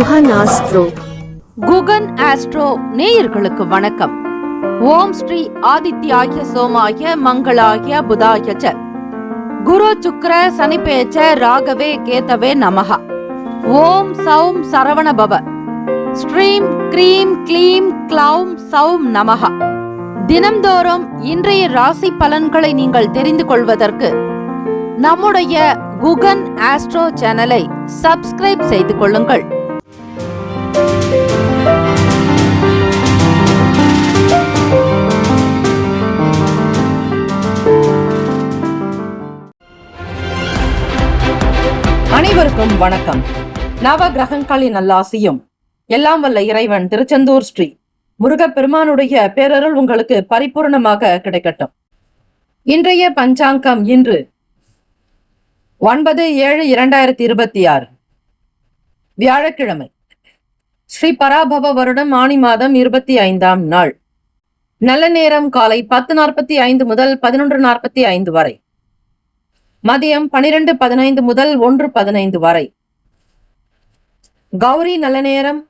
Guhan astro. Guhan astro நேயர்களுக்கு வணக்கம். ஓம் ஸ்ரீ ஆதித்யாய சோமாய மங்களாய புதாய ச குரு சுக்ர சனிபேச்ச ராகவே கேதவே நமஹ. ஓம் சௌம் சரவண பவ. ஸ்ரீம் க்ரீம் க்ளீம் க்ளௌம் சௌம் நமஹ. தினம்தோறும் இன்றைய ராசி பலன்களை நீங்கள் தெரிந்து கொள்வதற்கு நம்முடைய குகன் ஆஸ்ட்ரோ சேனலை சப்ஸ்கிரைப் செய்து கொள்ளுங்கள். அனைவருக்கும் வணக்கம். நவ கிரகங்களின் நல்லாசியும் எல்லாம் வல்ல இறைவன் திருச்செந்தூர் ஸ்ரீ முருகப்பெருமானுடைய பேரருள் உங்களுக்கு பரிபூர்ணமாக கிடைக்கட்டும். இன்றைய பஞ்சாங்கம் இன்று 9/7/2026 வியாழக்கிழமை. ஸ்ரீ பராபவ வருடம் ஆனி மாதம் 25ஆம் நாள். நல்ல நேரம் காலை 10:45 முதல் 11:45 வரை. மதியம் 12:15 முதல் 1:15 வரை. கௌரி நல்ல நேரம்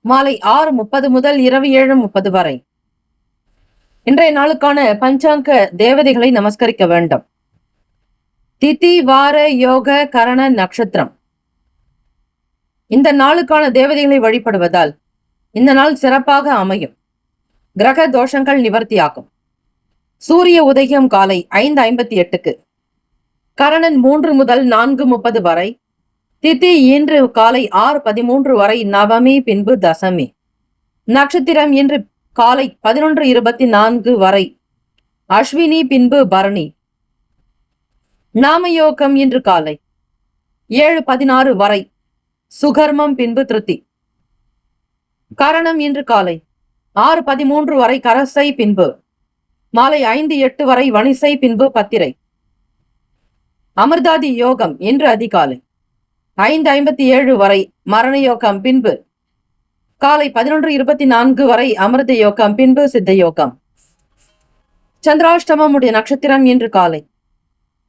மாலை 6:30 முதல் இரவு 7:30 வரை. இன்றைய நாளுக்கான பஞ்சாங்க தேவதைகளை நமஸ்கரிக்க வேண்டும். திதி வார யோக கரண நட்சத்திரம். இந்த நாளுக்கான தேவதைகளை வழிபடுவதால் இந்த நாள் சிறப்பாக அமையும். கிரக தோஷங்கள் நிவர்த்தியாகும். சூரிய உதயம் காலை 5:58க்கு. கரணன் 3 முதல் 4:30 வரை. திதி இன்று காலை 6:13 வரை நவமி, பின்பு தசமி. நட்சத்திரம் இன்று காலை 11:24 வரை அஸ்வினி, பின்பு பரணி. நாமயோகம் இன்று காலை 7:16 வரை சுகர்மம், பின்பு திருத்தி. கரணம் இன்று காலை 6:13 வரை கரசை, பின்பு மாலை 5:08 வரை வணிசை, பின்பு பத்திரை. அமிர்தாதி யோகம் இன்று அதிகாலை 5:57 வரை மரண யோகம், பின்பு காலை 11:24 வரை அமிர்த யோகம், பின்பு சித்த யோகம். சந்திராஷ்டமம் உடைய நட்சத்திரம் இன்று காலை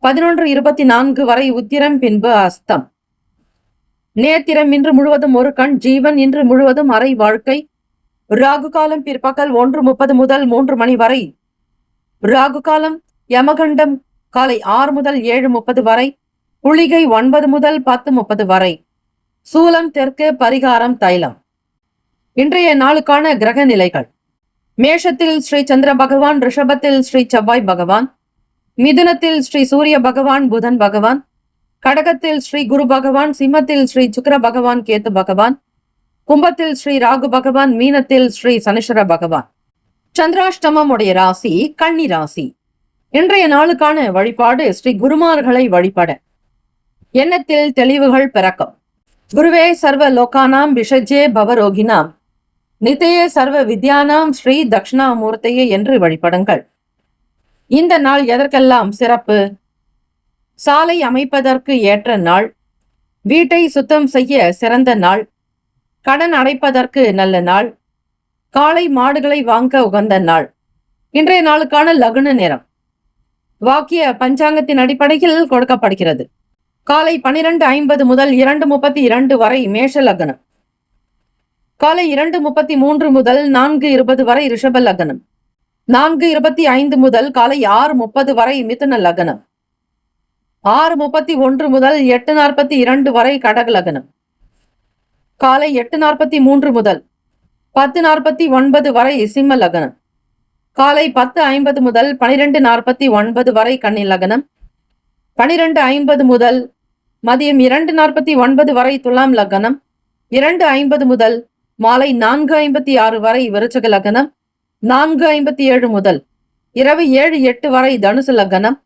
11:24 வரை உத்திரம், பின்பு அஸ்தம். நேத்திரம் இன்று முழுவதும் ஒரு கண். ஜீவன் இன்று முழுவதும் அரை வாழ்க்கை. ராகு காலம் பிற்பகல் 1:30 முதல் 3 மணி வரை. ராகு காலம். யமகண்டம் காலை 6 முதல் 7:30 வரை. புளிகை 9 முதல் 10:30 வரை. சூலம் தெற்கு. பரிகாரம் தைலம். இன்றைய நாளுக்கான கிரக நிலைகள். மேஷத்தில் ஸ்ரீ சந்திர பகவான், ரிஷபத்தில் ஸ்ரீ செவ்வாய் பகவான், மிதுனத்தில் ஸ்ரீ சூரிய பகவான், புதன் பகவான், கடகத்தில் ஸ்ரீ குரு பகவான், சிம்மத்தில் ஸ்ரீ சுக்கிர பகவான், கேத்து பகவான், கும்பத்தில் ஸ்ரீ ராகு பகவான், மீனத்தில் ஸ்ரீ சனீஸ்வர பகவான். சந்திராஷ்டமம் உடைய ராசி கன்னி ராசி. இன்றைய நாளுக்கான வழிபாடு ஸ்ரீ குருமார்களை வழிபட எண்ணத்தில் தெளிவுகள் பிறக்கும். குருவே சர்வ லோகானாம் விஷஜே பவரோகினாம் நிதயே சர்வ வித்யானாம் ஸ்ரீ தட்சிணாமூர்த்தியே என்று வழிபடுங்கள். இந்த நாள் எதற்கெல்லாம் சிறப்பு? சாலை அமைப்பதற்கு ஏற்ற நாள். வீட்டை சுத்தம் செய்ய சிறந்த நாள். கடன் அடைப்பதற்கு நல்ல நாள். காளை மாடுகளை வாங்க உகந்த நாள். இன்றைய நாளுக்கான லக்ன நேரம் வாக்கிய பஞ்சாங்கத்தின் அடிப்படையில் கொடுக்கப்படுகிறது. காலை 12:50 முதல் 2:32 வரை மேஷ லக்னம். காலை 2:33 முதல் 4:20 வரை ரிஷப லக்னம். 4:25 முதல் காலை 6:30 வரை மிதுன லக்னம். 6:31 முதல் 8:42 வரை கடக லக்னம். காலை 8:43 முதல் 10:49 வரை சிம்ம லக்னம். காலை 10:50 முதல் 12:49 வரை கன்னி லக்னம். 12:50 முதல் மதியம் 2:49 வரை துலாம் லக்னம். 2:50 முதல் மாலை 4:56 வரை விருச்சக லக்னம். 4:57 முதல் இரவு 7:08 வரை தனுசு லக்னம்.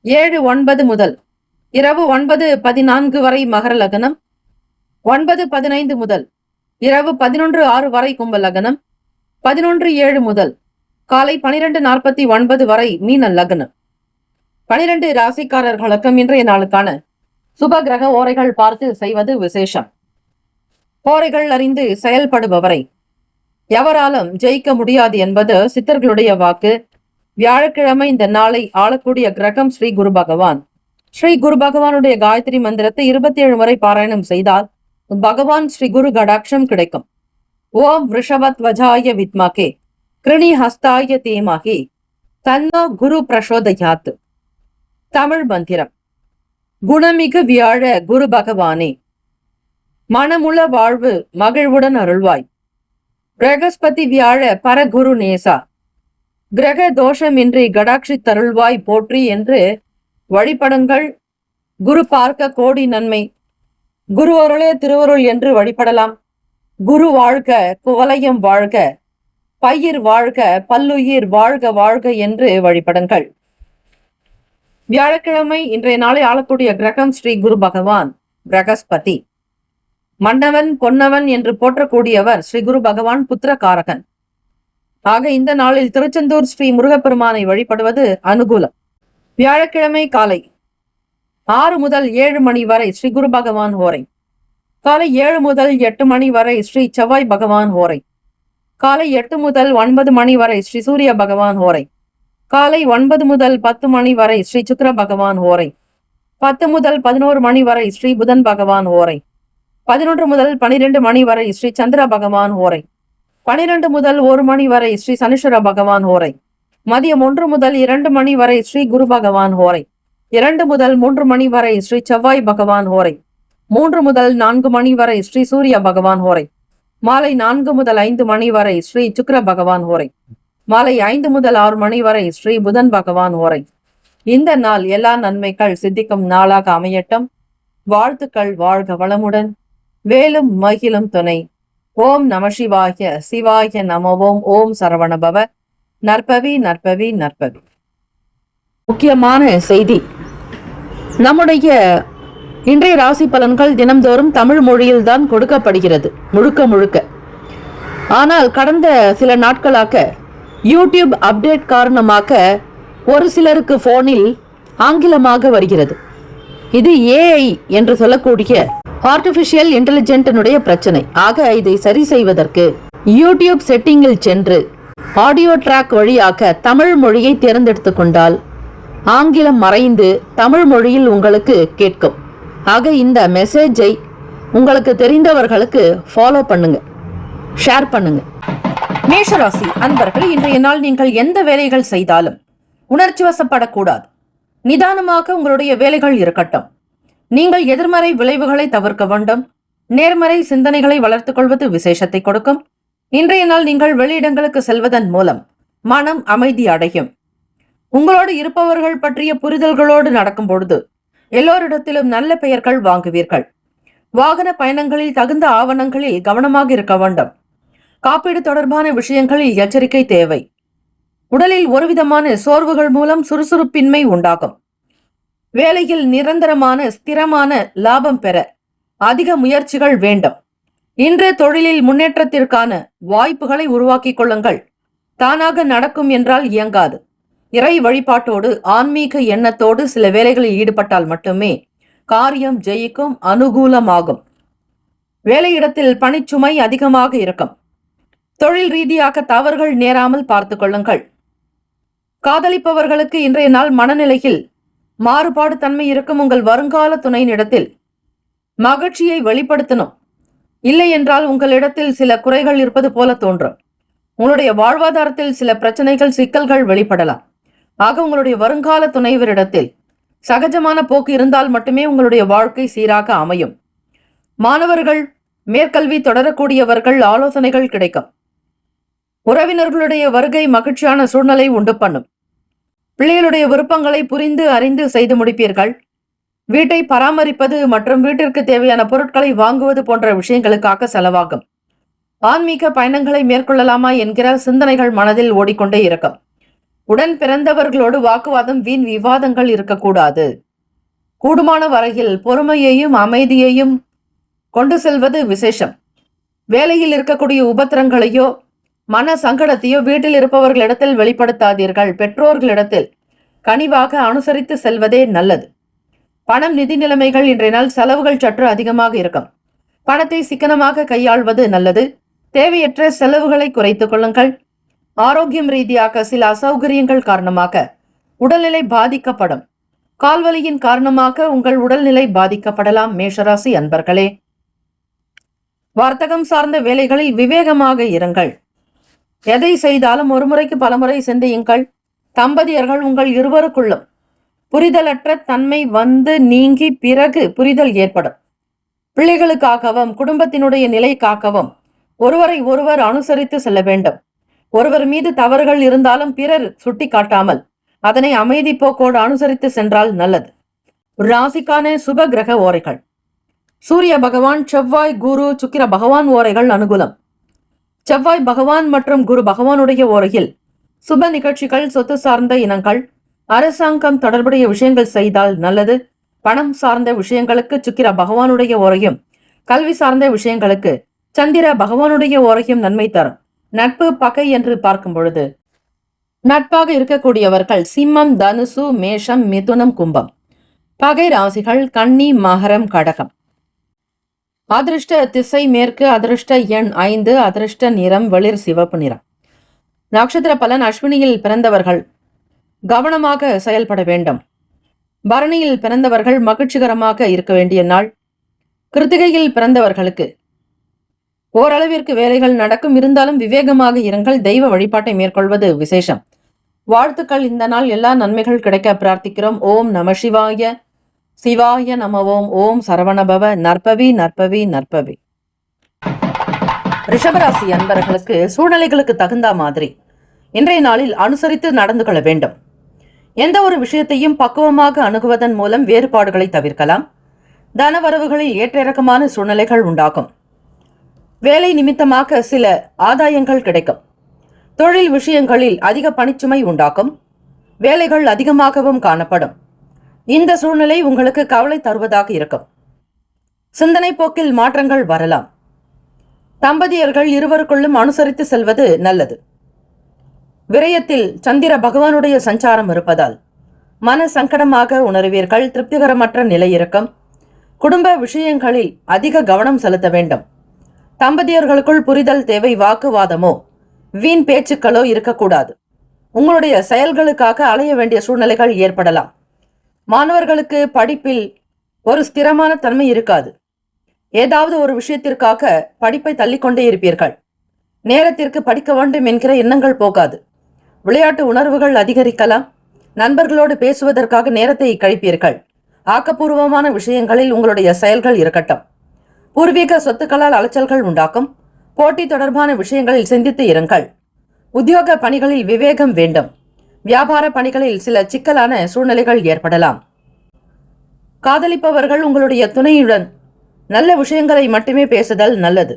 7:09 முதல் இரவு 9:14 வரை மகர லக்னம். 9:15 முதல் இரவு 11:06 வரை கும்ப லக்னம். 11:07 முதல் காலை 12:49 வரை மீன லக்னம். 12 ராசிக்காரர்களுக்கும் இன்றைய நாளுக்கான சுப கிரக ஓரைகள் பார்த்து செய்வது விசேஷம். ஓரைகள் அறிந்து செயல்படுபவரை எவராலும் ஜெயிக்க முடியாது என்பது சித்தர்களுடைய வாக்கு. வியாழக்கிழமை இந்த நாளை ஆளக்கூடிய கிரகம் ஸ்ரீ குரு பகவான். ஸ்ரீ குரு பகவானுடைய காயத்ரி மந்திரத்தை 27 முறை பாராயணம் செய்தால் பகவான் ஸ்ரீ குரு கடாட்சம் கிடைக்கும். ஓம் ரிஷபத்வஜாய வித்மகே கிருணி ஹஸ்தாய தீமகி தன்னோ குரு பிரசோதயாத். தமிழ் மந்திரம். குணமிகு வியாழ குரு பகவானே, மனமுள்ள வாழ்வு மகிழ்வுடன் அருள்வாய். பிரகஸ்பதி வியாழ பரகுரு நேசா, கிரக தோஷமின்றி கடாட்சி தருள்வாய் போற்றி என்று வழிபடுங்கள். குரு பார்க்க கோடி நன்மை. குரு அருளே திருவருள் என்று வழிபடலாம். குரு வாழ்க, குவலயம் வாழ்க, பயிர் வாழ்க, பல்லுயிர் வாழ்க வாழ்க என்று வழிபடுங்கள். வியாழக்கிழமை இன்றைய நாளை ஆளக்கூடிய கிரகம் ஸ்ரீ குரு பகவான் பிரகஸ்பதி. மன்னவன் பொன்னவன் என்று போற்றக்கூடியவர் ஸ்ரீ குரு பகவான் புத்திரகாரகன். ஆக இந்த நாளில் திருச்செந்தூர் ஸ்ரீ முருகப்பெருமானை வழிபடுவது அனுகூலம். வியாழக்கிழமை காலை 6 முதல் 7 மணி வரை ஸ்ரீ குரு பகவான் ஹோரை. காலை 7 முதல் 8 மணி வரை ஸ்ரீ செவ்வாய் பகவான் ஹோரை. காலை 8 முதல் 9 மணி வரை ஸ்ரீ சூரிய பகவான் ஹோரை. காலை 9 முதல் 10 மணி வரை ஸ்ரீ சுக்கிர பகவான் ஹோரை. 10 முதல் 11 மணி வரை ஸ்ரீ புதன் பகவான் ஹோரை. 11 முதல் 12 மணி வரை ஸ்ரீ சந்திர பகவான் ஹோரை. 12 முதல் 1 மணி வரை ஸ்ரீ சனீஸ்வர பகவான் ஹோரை. மதியம் 1 முதல் 2 மணி வரை ஸ்ரீ குரு பகவான் ஹோரை. 2 முதல் 3 மணி வரை ஸ்ரீ செவ்வாய் பகவான் ஹோரை. 3 முதல் 4 மணி வரை ஸ்ரீ சூரிய பகவான் ஹோரை. மாலை 4 முதல் 5 மணி வரை ஸ்ரீ சுக்கிர பகவான் ஹோரை. மாலை 5 முதல் 6 மணி வரை ஸ்ரீ புதன் பகவான் ஹோரை. இந்த நாள் எல்லா நன்மைகள் சித்திக்கும் நாளாக அமையட்டும். வாழ்த்துக்கள். வாழ்க வளமுடன். வேலும் மகிழும் துணை. ஓம் நம சிவாய. சிவாய நமவோம். ஓம் சரவணபவ. நற்பவி நற்பவி நற்பவி. முக்கியமான செய்தி. நம்முடைய இன்றைய ராசி பலன்கள் தினம்தோறும் தமிழ் மொழியில்தான் கொடுக்கப்படுகிறது முழுக்க முழுக்க. ஆனால் கடந்த சில நாட்களாக யூடியூப் அப்டேட் காரணமாக ஒரு சிலருக்கு போனில் ஆங்கிலமாக வருகிறது. இது ஏஐ என்று சொல்லக்கூடிய ஆர்டிபிஷியல் இன்டெலிஜென்டினுடைய பிரச்சனை. ஆக இதை சரி செய்வதற்கு யூடியூப் செட்டிங்கில் சென்று ஆடியோ ட்ராக் வழியாக தமிழ் மொழியை தேர்ந்தெடுத்து கொண்டால் ஆங்கிலம் மறைந்து தமிழ் மொழியில் உங்களுக்கு கேட்கும். ஆக இந்த மெசேஜை உங்களுக்கு தெரிந்தவர்களுக்கு ஃபாலோ பண்ணுங்க, ஷேர் பண்ணுங்க. மேஷராசி அன்பர்கள், இன்றைய நாள் நீங்கள் எந்த வேலைகள் செய்தாலும் உணர்ச்சி வசப்படக்கூடாது. நிதானமாக உங்களுடைய வேலைகள் இருக்கட்டும். நீங்கள் எதிர்மறை விளைவுகளை தவிர்க்க வேண்டும். நேர்மறை சிந்தனைகளை வளர்த்துக் கொள்வது விசேஷத்தை கொடுக்கும். இன்றைய நாள் நீங்கள் வெளியிடங்களுக்கு செல்வதன் மூலம் மனம் அமைதி அடையும். உங்களோடு இருப்பவர்கள் பற்றிய புரிதல்களோடு நடக்கும் பொழுது எல்லோரிடத்திலும் நல்ல பெயர்கள் வாங்குவீர்கள். வாகன பயணங்களில் தகுந்த ஆவணங்களில் கவனமாக இருக்க வேண்டும். காப்பீடு தொடர்பான விஷயங்களில் எச்சரிக்கை தேவை. உடலில் ஒருவிதமான சோர்வுகள் மூலம் சுறுசுறுப்பின்மை உண்டாகும். வேலையில் நிரந்தரமான ஸ்திரமான லாபம் பெற அதிக முயற்சிகள் வேண்டும். இன்று தொழிலில் முன்னேற்றத்திற்கான வாய்ப்புகளை உருவாக்கிக் கொள்ளுங்கள். தானாக நடக்கும் என்றால் இயங்காது. இறை வழிபாட்டோடு ஆன்மீக எண்ணத்தோடு சில வேலைகளில் ஈடுபட்டால் மட்டுமே காரியம் ஜெயிக்கும், அனுகூலமாகும். வேலையிடத்தில் பணிச்சுமை அதிகமாக இருக்கும். தொழில் ரீதியாக தவறுகள் நேராமல் பார்த்து கொள்ளுங்கள். காதலிப்பவர்களுக்கு இன்றைய நாள் மனநிலையில் மாறுபாடு தன்மை இருக்கும். உங்கள் வருங்கால துணையினிடத்தில் மகிழ்ச்சியை வெளிப்படுத்தணும். இல்லை என்றால் உங்களிடத்தில் சில குறைகள் இருப்பது போல தோன்றும். உங்களுடைய வாழ்வாதாரத்தில் சில பிரச்சனைகள், சிக்கல்கள் வெளிப்படலாம். ஆக உங்களுடைய வருங்கால துணைவரிடத்தில் சகஜமான போக்கு இருந்தால் மட்டுமே உங்களுடைய வாழ்க்கை சீராக அமையும். மாணவர்கள், மேற்கல்வி தொடரக்கூடியவர்கள் ஆலோசனைகள் கிடைக்கும். உறவினர்களுடைய வருகை மகிழ்ச்சியான சூழ்நிலை உண்டு பண்ணும். பிள்ளைகளுடைய விருப்பங்களை புரிந்து அறிந்து செய்து முடிப்பீர்கள். வீட்டை பராமரிப்பது மற்றும் வீட்டிற்கு தேவையான பொருட்களை வாங்குவது போன்ற விஷயங்களுக்காக செலவாகும். ஆன்மீக பயணங்களை மேற்கொள்ளலாமா என்கிற சிந்தனைகள் மனதில் ஓடிக்கொண்டே இருக்கும். உடன் பிறந்தவர்களோடு வாக்குவாதம், வீண் விவாதங்கள் இருக்கக்கூடாது. கூடுமான வரையில் பொறுமையையும் அமைதியையும் கொண்டு செல்வது விசேஷம். வேலையில் இருக்கக்கூடிய உபத்திரங்களையோ மன சங்கடத்தையோ வீட்டில் இருப்பவர்களிடத்தில் வெளிப்படுத்தாதீர்கள். பெற்றோர்களிடத்தில் கனிவாக அனுசரித்து செல்வதே நல்லது. பணம், நிதி நிலைமைகள் இன்றைய நாள் செலவுகள் சற்று அதிகமாக இருக்கும். பணத்தை சிக்கனமாக கையாள்வது நல்லது. தேவையற்ற செலவுகளை குறைத்துக் கொள்ளுங்கள். ஆரோக்கியம் ரீதியாக சில அசௌகரியங்கள் காரணமாக உடல்நிலை பாதிக்கப்படும். கால்வலியின் காரணமாக உங்கள் உடல்நிலை பாதிக்கப்படலாம். மேஷராசி அன்பர்களே, வர்த்தகம் சார்ந்த வேலைகளில் விவேகமாக இருங்கள். எதை செய்தாலும் ஒரு முறைக்கு பலமுறை சிந்தியுங்கள். தம்பதியர்கள் உங்கள் இருவருக்குள்ளும் புரிதலற்ற தன்மை வந்து நீங்கி பிறகு புரிதல் ஏற்படும். பிள்ளைகளுக்காகவும் குடும்பத்தினுடைய நிலைக்காகவும் ஒருவரை ஒருவர் அனுசரித்து செல்ல வேண்டும். ஒருவர் மீது தவறுகள் இருந்தாலும் பிறர் சுட்டி காட்டாமல் அதனை அமைதி போக்கோடு அனுசரித்து சென்றால் நல்லது. ராசிக்கான சுப கிரக ஓரைகள். சூரிய பகவான், செவ்வாய், குரு, சுக்கிர பகவான் ஓரைகள் அனுகூலம். செவ்வாய் பகவான் மற்றும் குரு பகவானுடைய ஓரையில் சுப நிகழ்ச்சிகள், சொத்து சார்ந்த இனங்கள், அரசாங்கம் தொடர்புடைய விஷயங்கள் செய்தால் நல்லது. பணம் சார்ந்த விஷயங்களுக்கு சுக்கிர பகவானுடைய ஓரையும், கல்வி சார்ந்த விஷயங்களுக்கு சந்திர பகவானுடைய ஓரையும் நன்மை தரும். நட்பு பகை என்று பார்க்கும் பொழுது நட்பாக இருக்கக்கூடியவர்கள் சிம்மம், தனுசு, மேஷம், மிதுனம், கும்பம். பகை ராசிகள் கன்னி, மகரம், கடகம். அதிர்ஷ்ட திசை மேற்கு, அதிர்ஷ்ட எண் 5, அதிர்ஷ்ட நிறம் வெளிர் சிவப்பு நிறம். நட்சத்திர பலன். அஸ்வினியில் பிறந்தவர்கள் கவனமாக செயல்பட வேண்டும். பரணியில் பிறந்தவர்கள் மகிழ்ச்சிகரமாக இருக்க வேண்டிய நாள். கிருத்திகையில் பிறந்தவர்களுக்கு ஓரளவிற்கு வேலைகள் நடக்கும், இருந்தாலும் விவேகமாக இருங்கள். தெய்வ வழிபாட்டை மேற்கொள்வது விசேஷம். வாழ்த்துக்கள். இந்த நாள் எல்லா நன்மைகள் கிடைக்க பிரார்த்திக்கிறோம். ஓம் நம சிவாய. சிவாய நம. ஓம் சரவணபவ. நற்பவி நற்பவி நற்பவி. ரிஷபராசி அன்பர்களுக்கு சூழ்நிலைகளுக்கு தகுந்த மாதிரி இன்றைய நாளில் அனுசரித்து நடந்து கொள்ள வேண்டும். எந்த ஒரு விஷயத்தையும் பக்குவமாக அணுகுவதன் மூலம் வேறுபாடுகளை தவிர்க்கலாம். தனவரவுகளில் ஏற்ற இறக்கமான சூழ்நிலைகள் உண்டாகும். வேலை நிமித்தமாக சில ஆதாயங்கள் கிடைக்கும். தொழில் விஷயங்களில் அதிக பணிச்சுமை உண்டாக்கும். வேலைகள் அதிகமாகவும் காணப்படும். இந்த சூழ்நிலை உங்களுக்கு கவலை தருவதாக இருக்கும். சிந்தனை போக்கில் மாற்றங்கள் வரலாம். தம்பதியர்கள் இருவருக்குள்ளும் அனுசரித்து செல்வது நல்லது. விரயத்தில் சந்திர பகவானுடைய சஞ்சாரம் இருப்பதால் மன சங்கடமாக உணர்வீர்கள். திருப்திகரமற்ற நிலை இருக்கும். குடும்ப விஷயங்களில் அதிக கவனம் செலுத்த வேண்டும். தம்பதியர்களுக்குள் புரிதல் தேவை. வாக்குவாதமோ வீண் பேச்சுக்களோ இருக்கக்கூடாது. உங்களுடைய செயல்களுக்காக அலைய வேண்டிய சூழ்நிலைகள் ஏற்படலாம். மாணவர்களுக்கு படிப்பில் ஒரு ஸ்திரமான தன்மை இருக்காது. ஏதாவது ஒரு விஷயத்திற்காக படிப்பை தள்ளிக்கொண்டே இருப்பீர்கள். நேரத்திற்கு படிக்க வேண்டும் என்கிற எண்ணங்கள் போகாது. விளையாட்டு உணர்வுகள் அதிகரிக்கலாம். நண்பர்களோடு பேசுவதற்காக நேரத்தை கழிப்பீர்கள். ஆக்கப்பூர்வமான விஷயங்களில் உங்களுடைய செயல்கள் இருக்கட்டும். பூர்வீக சொத்துக்களால் அலைச்சல்கள் உண்டாக்கும். போட்டி தொடர்பான விஷயங்களில் சிந்தித்து இருங்கள். உத்தியோக பணிகளில் விவேகம் வேண்டும். வியாபார பணிகளில் சில சிக்கலான சூழ்நிலைகள் ஏற்படலாம். காதலிப்பவர்கள் உங்களுடைய துணையுடன் நல்ல விஷயங்களை மட்டுமே பேசுதல் நல்லது.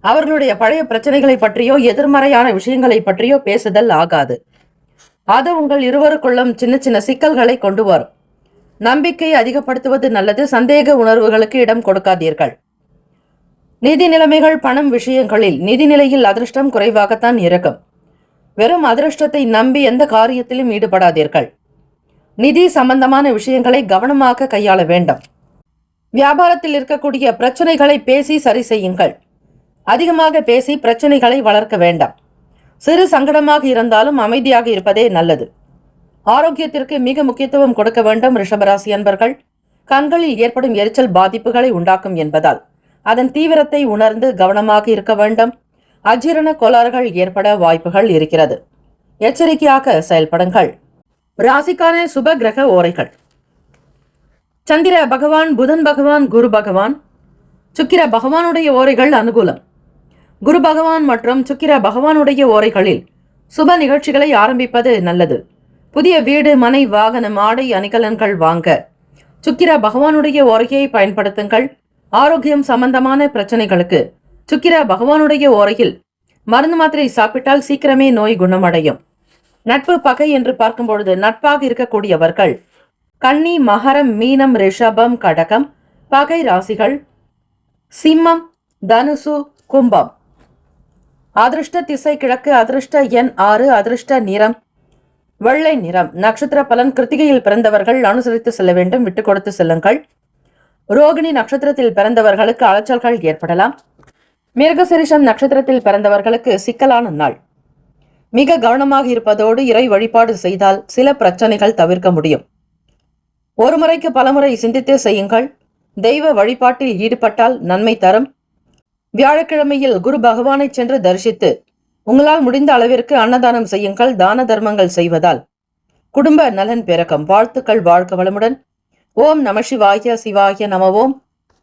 அவர்களுடைய பழைய பிரச்சனைகளை பற்றியோ எதிர்மறையான விஷயங்களை பற்றியோ பேசுதல் ஆகாது. அது உங்கள் இருவருக்குள்ளும் சின்ன சின்ன சிக்கல்களை கொண்டு வரும். நம்பிக்கை அதிகப்படுத்துவது நல்லது. சந்தேக உணர்வுகளுக்கு இடம் கொடுக்காதீர்கள். நிதி நிலைமைகள், பணம் விஷயங்களில் நிதிநிலையில் அதிர்ஷ்டம் குறைவாகத்தான் இருக்கும். வெறும் அதிர்ஷ்டத்தை நம்பி எந்த காரியத்திலும் ஈடுபடாதீர்கள். நிதி சம்பந்தமான விஷயங்களை கவனமாக கையாள வேண்டும். வியாபாரத்தில் இருக்கக்கூடிய பிரச்சனைகளை பேசி சரி செய்யுங்கள். அதிகமாக பேசி பிரச்சனைகளை வளர்க்க வேண்டாம். சிறு சங்கடமாக இருந்தாலும் அமைதியாக இருப்பதே நல்லது. ஆரோக்கியத்திற்கு மிக முக்கியத்துவம் கொடுக்க வேண்டும். ரிஷபராசி அன்பர்கள் கண்களில் ஏற்படும் எரிச்சல் பாதிப்புகளை உண்டாக்கும் என்பதால் அதன் தீவிரத்தை உணர்ந்து கவனமாக இருக்க வேண்டும். அஜீரண கோளாறுகள் ஏற்பட வாய்ப்புகள் இருக்கிறது. எச்சரிக்கையாக செயல்படுங்கள். ராசிக்கான சுப கிரக ஓரைகள். சந்திர பகவான், புதன் பகவான், குரு பகவான், சுக்கிர பகவானுடைய ஓரைகள் அனுகூலம். குரு பகவான் மற்றும் சுக்கிர பகவானுடைய ஓரைகளில் சுப நிகழ்ச்சிகளை ஆரம்பிப்பது நல்லது. புதிய வீடு, மனை, வாகனம், ஆடை, அணிகலன்கள் வாங்க சுக்கிர பகவானுடைய ஓரையை பயன்படுத்துங்கள். ஆரோக்கியம் சம்பந்தமான பிரச்சனைகளுக்கு சுக்கிர பகவானுடைய ஓரையில் மருந்து மாத்திரை சாப்பிட்டால் சீக்கிரமே நோய் குணமடையும். நட்பு பகை என்று பார்க்கும் பொழுது நட்பாக இருக்கக்கூடியவர்கள் கன்னி, மகரம், மீனம், ரிஷபம், கடகம். பகை ராசிகள் சிம்மம், தனுசு, கும்பம். அதிர்ஷ்ட திசை கிழக்கு, அதிர்ஷ்ட எண் 6, அதிர்ஷ்ட நிறம் வெள்ளை நிறம். நட்சத்திர பலன். கிருத்திகையில் பிறந்தவர்கள் அனுசரித்து செல்ல வேண்டும். விட்டுக் கொடுத்து செல்லுங்கள். ரோகிணி நட்சத்திரத்தில் பிறந்தவர்களுக்கு அலைச்சல்கள் ஏற்படலாம். மிருகசீரிஷம் நட்சத்திரத்தில் பிறந்தவர்களுக்கு சிக்கலான நாள். மிக கவனமாக இருப்பதோடு இறை வழிபாடு செய்தால் சில பிரச்சனைகள் தவிர்க்க முடியும். ஒரு முறைக்கு பலமுறை சிந்தித்தே செய்யுங்கள். தெய்வ வழிபாட்டில் ஈடுபட்டால் நன்மை தரும். வியாழக்கிழமையில் குரு பகவானை சென்று தரிசித்து உங்களால் முடிந்த அளவிற்கு அன்னதானம் செய்யுங்கள். தான தர்மங்கள் செய்வதால் குடும்ப நலன் பிறக்கும். வாழ்த்துக்கள். வாழ்க வளமுடன். ஓம் நம சிவாய. சிவாய நம. ஓம்.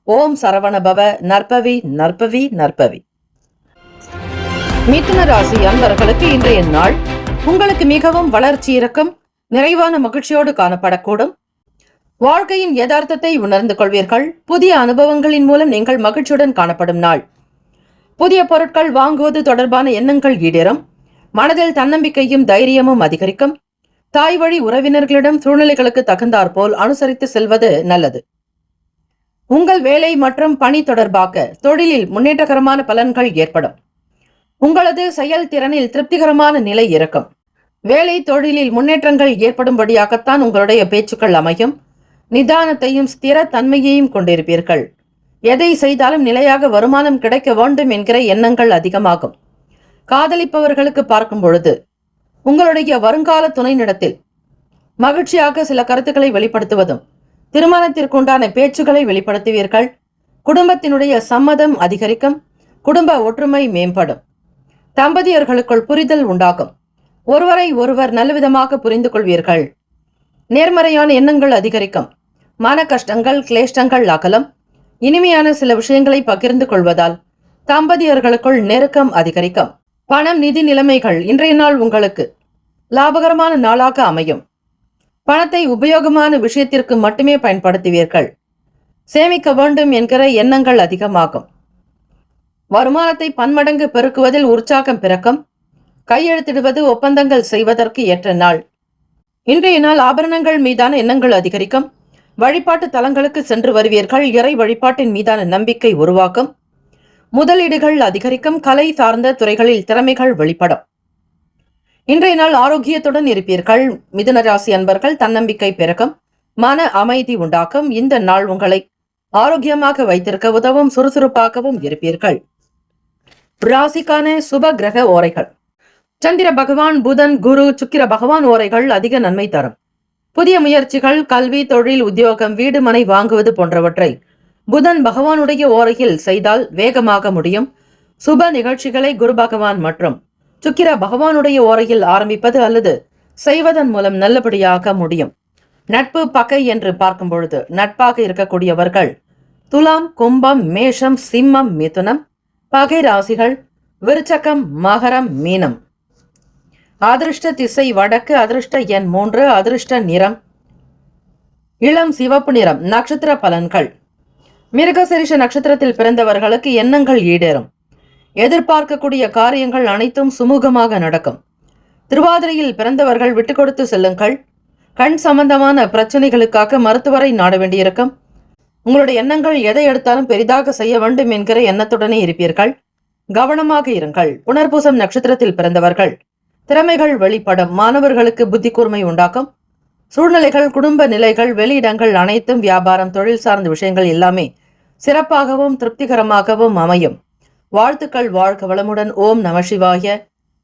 ஓம் சரவண பவ. நற்பவி நற்பவி நற்பவி. மிதுன ராசி அன்பர்களுக்கு இன்றைய நாள் உங்களுக்கு மிகவும் வளர்ச்சி இறக்கம் நிறைவான மகிழ்ச்சியோடு காணப்படக்கூடும். வாழ்க்கையின் யதார்த்தத்தை உணர்ந்து கொள்வீர்கள். புதிய அனுபவங்களின் மூலம் நீங்கள் மகிழ்ச்சியுடன் காணப்படும் நாள். புதிய பொருட்கள் வாங்குவது தொடர்பான எண்ணங்கள் ஈடேறும். மனதில் தன்னம்பிக்கையும் தைரியமும் அதிகரிக்கும். தாய் வழி உறவினர்களிடம் சூழ்நிலைகளுக்கு தகுந்தாற்போல் அனுசரித்து செல்வது நல்லது. உங்கள் வேலை மற்றும் பணி தொடர்பாக தொழிலில் முன்னேற்றகரமான பலன்கள் ஏற்படும். உங்களது செயல்திறனில் திருப்திகரமான நிலை இருக்கும். வேலை தொழிலில் முன்னேற்றங்கள் ஏற்படும்படியாகத்தான் உங்களுடைய பேச்சுக்கள் அமையும். நிதானத்தையும் ஸ்திர தன்மையையும் கொண்டிருப்பீர்கள். எதை செய்தாலும் நிலையாக வருமானம் கிடைக்க வேண்டும் என்கிற எண்ணங்கள் அதிகமாகும். காதலிப்பவர்களுக்கு பார்க்கும் பொழுது உங்களுடைய வருங்கால துணையினிடத்தில் மகிழ்ச்சியாக சில கருத்துக்களை வெளிப்படுத்துவதும் திருமணத்திற்குண்டான பேச்சுக்களை வெளிப்படுத்துவீர்கள். குடும்பத்தினுடைய சம்மதம் அதிகரிக்கும். குடும்ப ஒற்றுமை மேம்படும். தம்பதியர்களுக்குள் புரிதல் உண்டாகும். ஒருவரை ஒருவர் நல்லவிதமாக புரிந்து கொள்வீர்கள். நேர்மறையான எண்ணங்கள் அதிகரிக்கும். மன கஷ்டங்கள் கிளேஷ்டங்கள் அகலம். இனிமையான சில விஷயங்களை பகிர்ந்து கொள்வதால் தம்பதியர்களுக்குள் நெருக்கம் அதிகரிக்கும். பணம் நிதி நிலைமைகள் இன்றைய நாள் உங்களுக்கு லாபகரமான நாளாக அமையும். பணத்தை உபயோகமான விஷயத்திற்கு மட்டுமே பயன்படுத்துவீர்கள். சேமிக்க வேண்டும் என்கிற எண்ணங்கள் அதிகமாகும். வருமானத்தை பன்மடங்கு பெருக்குவதில் உற்சாகம் பிறக்கும். கையெழுத்திடுவது ஒப்பந்தங்கள் செய்வதற்கு ஏற்ற நாள். இன்றைய நாள் ஆபரணங்கள் மீதான எண்ணங்கள் அதிகரிக்கும். வழிபாட்டு தலங்களுக்கு சென்று வருவீர்கள். இறை வழிபாட்டின் மீதான நம்பிக்கை உருவாக்கும். முதலீடுகள் அதிகரிக்கும். கலை சார்ந்த துறைகளில் திறமைகள் வெளிப்படும். இன்றைய நாள் ஆரோக்கியத்துடன் இருப்பீர்கள். மிதுன ராசி அன்பர்கள் தன்னம்பிக்கை பிறக்கும். மன அமைதி உண்டாக்கும். இந்த நாள் உங்களை ஆரோக்கியமாக வைத்திருக்க உதவும். சுறுசுறுப்பாகவும் இருப்பீர்கள். ராசிக்கான சுப கிரக ஓரைகள். சந்திர பகவான், புதன், குரு, சுக்கிர பகவான் ஓரைகள் அதிக நன்மை தரும். புதிய முயற்சிகள், கல்வி, தொழில், உத்தியோகம், வீடு மனை வாங்குவது போன்றவற்றை புதன் பகவானுடைய ஓரையில் செய்தால் வேகமாக முடியும். சுப நிகழ்ச்சிகளை குரு பகவான் மற்றும் சுக்கிர பகவானுடைய ஓரையில் ஆரம்பிப்பது அல்லது செய்வதன் மூலம் நல்லபடியாக முடியும். நட்பு பகை என்று பார்க்கும் பொழுது நட்பாக இருக்கக்கூடியவர்கள் துலாம், கும்பம், மேஷம், சிம்மம், மிதுனம். பகை ராசிகள் விருச்சகம், மகரம், மீனம். அதிர்ஷ்ட திசை வடக்கு. அதிர்ஷ்ட எண் 3. அதிர்ஷ்ட நிறம் இளம் சிவப்பு நிறம். நட்சத்திர பலன்கள். மிருகசீரிஷ நட்சத்திரத்தில் பிறந்தவர்களுக்கு எண்ணங்கள் ஈடேறும். எதிர்பார்க்கக்கூடிய காரியங்கள் அனைத்தும் சுமூகமாக நடக்கும். திருவாதிரையில் பிறந்தவர்கள் விட்டு கொடுத்து செல்லுங்கள். கண் சம்பந்தமான பிரச்சனைகளுக்காக மருத்துவரை நாட வேண்டியிருக்கும். உங்களுடைய எண்ணங்கள் எதை எடுத்தாலும் பெரிதாக செய்ய வேண்டும் என்கிற எண்ணத்துடனே இருப்பீர்கள். கவனமாக இருங்கள். புனர்பூசம் நட்சத்திரத்தில் பிறந்தவர்கள் திறமைகள் வெளிப்படும். மாணவர்களுக்கு புத்தி கூர்மை உண்டாக்கும். சூழ்நிலைகள், குடும்ப நிலைகள், வெளியிடங்கள் அனைத்தும் வியாபாரம், தொழில் சார்ந்த விஷயங்கள் எல்லாமே சிறப்பாகவும் திருப்திகரமாகவும் அமையும். வாழ்த்துக்கள். வாழ்க வளமுடன். ஓம் நம சிவாய.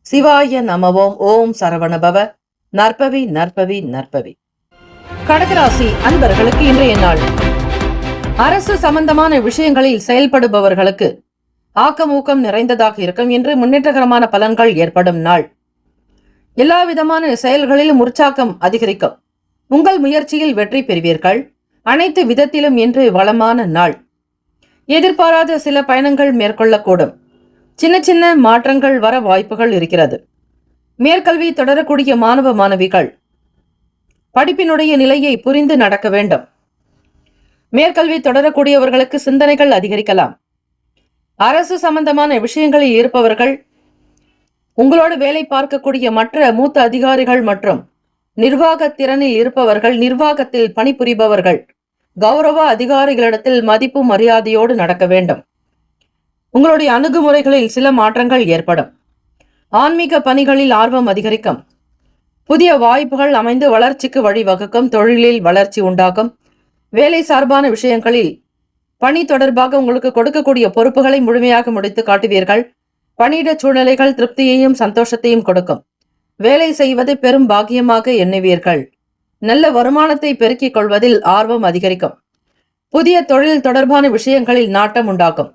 சிவாய நம. ஓம். ஓம் சரவணபவ. நற்பவி நற்பவி நற்பவி. கடகராசி அன்பர்களுக்கு இன்றைய நாள் அரசு சம்பந்தமான விஷயங்களில் செயல்படுபவர்களுக்கு ஆக்கமூக்கம் நிறைந்ததாக இருக்கும். என்று முன்னேற்றகரமான பலன்கள் ஏற்படும் நாள். எல்லா விதமான செயல்களிலும் உற்சாகம் அதிகரிக்கும். உங்கள் முயற்சியில் வெற்றி பெறுவீர்கள். அனைத்து விதத்திலும் இன்று வளமான நாள். எதிர்பாராத சில பயணங்கள் மேற்கொள்ளக்கூடும். சின்ன சின்ன மாற்றங்கள் வர வாய்ப்புகள் இருக்கிறது. மேற்கல்வி தொடரக்கூடிய மாணவ மாணவிகள் படிப்பினுடைய நிலையை புரிந்து நடக்க வேண்டும். மேற்கல்வி தொடரக்கூடியவர்களுக்கு சிந்தனைகள் அதிகரிக்கலாம். அரசு சம்பந்தமான விஷயங்களில் இருப்பவர்கள், உங்களோடு வேலை பார்க்கக்கூடிய மற்ற மூத்த அதிகாரிகள் மற்றும் நிர்வாக திறனில் இருப்பவர்கள், நிர்வாகத்தில் பணிபுரிபவர்கள் கௌரவ அதிகாரிகளிடத்தில் மதிப்பு மரியாதையோடு நடக்க வேண்டும். உங்களுடைய அணுகுமுறைகளில் சில மாற்றங்கள் ஏற்படும். ஆன்மீக பணிகளில் ஆர்வம் அதிகரிக்கும். புதிய வாய்ப்புகள் அமைந்து வளர்ச்சிக்கு வழிவகுக்கும். தொழிலில் வளர்ச்சி உண்டாகும். வேலை சார்பான விஷயங்களில் பணி தொடர்பாக உங்களுக்கு கொடுக்கக்கூடிய பொறுப்புகளை முழுமையாக முடித்து காட்டுவீர்கள். பணியிட சூழ்நிலைகள் திருப்தியையும் சந்தோஷத்தையும் கொடுக்கும். வேலை செய்வது பெரும் பாக்கியமாக எண்ணுவீர்கள். நல்ல வருமானத்தை பெருக்கிக் கொள்வதில் ஆர்வம் அதிகரிக்கும். புதிய தொழில் தொடர்பான விஷயங்களில் நாட்டம் உண்டாகும்.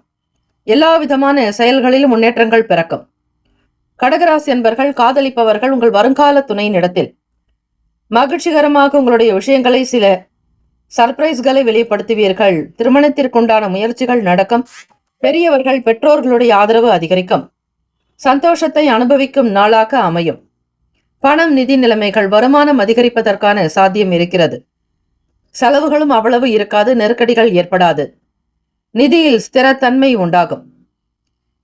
எல்லா விதமான செயல்களிலும் முன்னேற்றங்கள் பிறக்கும். கடகராசி என்பர்கள் காதலிப்பவர்கள் உங்கள் வருங்கால துணையின் இடத்தில் மகிழ்ச்சிகரமாக உங்களுடைய விஷயங்களை சில சர்ப்ரைஸ்களை வெளிப்படுத்துவீர்கள். திருமணத்திற்குண்டான முயற்சிகள் நடக்கும். பெரியவர்கள் பெற்றோர்களுடைய ஆதரவு அதிகரிக்கும். சந்தோஷத்தை அனுபவிக்கும் நாளாக அமையும். பணம் நிதி நிலைமைகள் வருமானம் அதிகரிப்பதற்கான சாத்தியம் இருக்கிறது. செலவுகளும் அவ்வளவு இருக்காது. நெருக்கடிகள் ஏற்படாது. நிதியில் ஸ்திரத்தன்மை உண்டாகும்.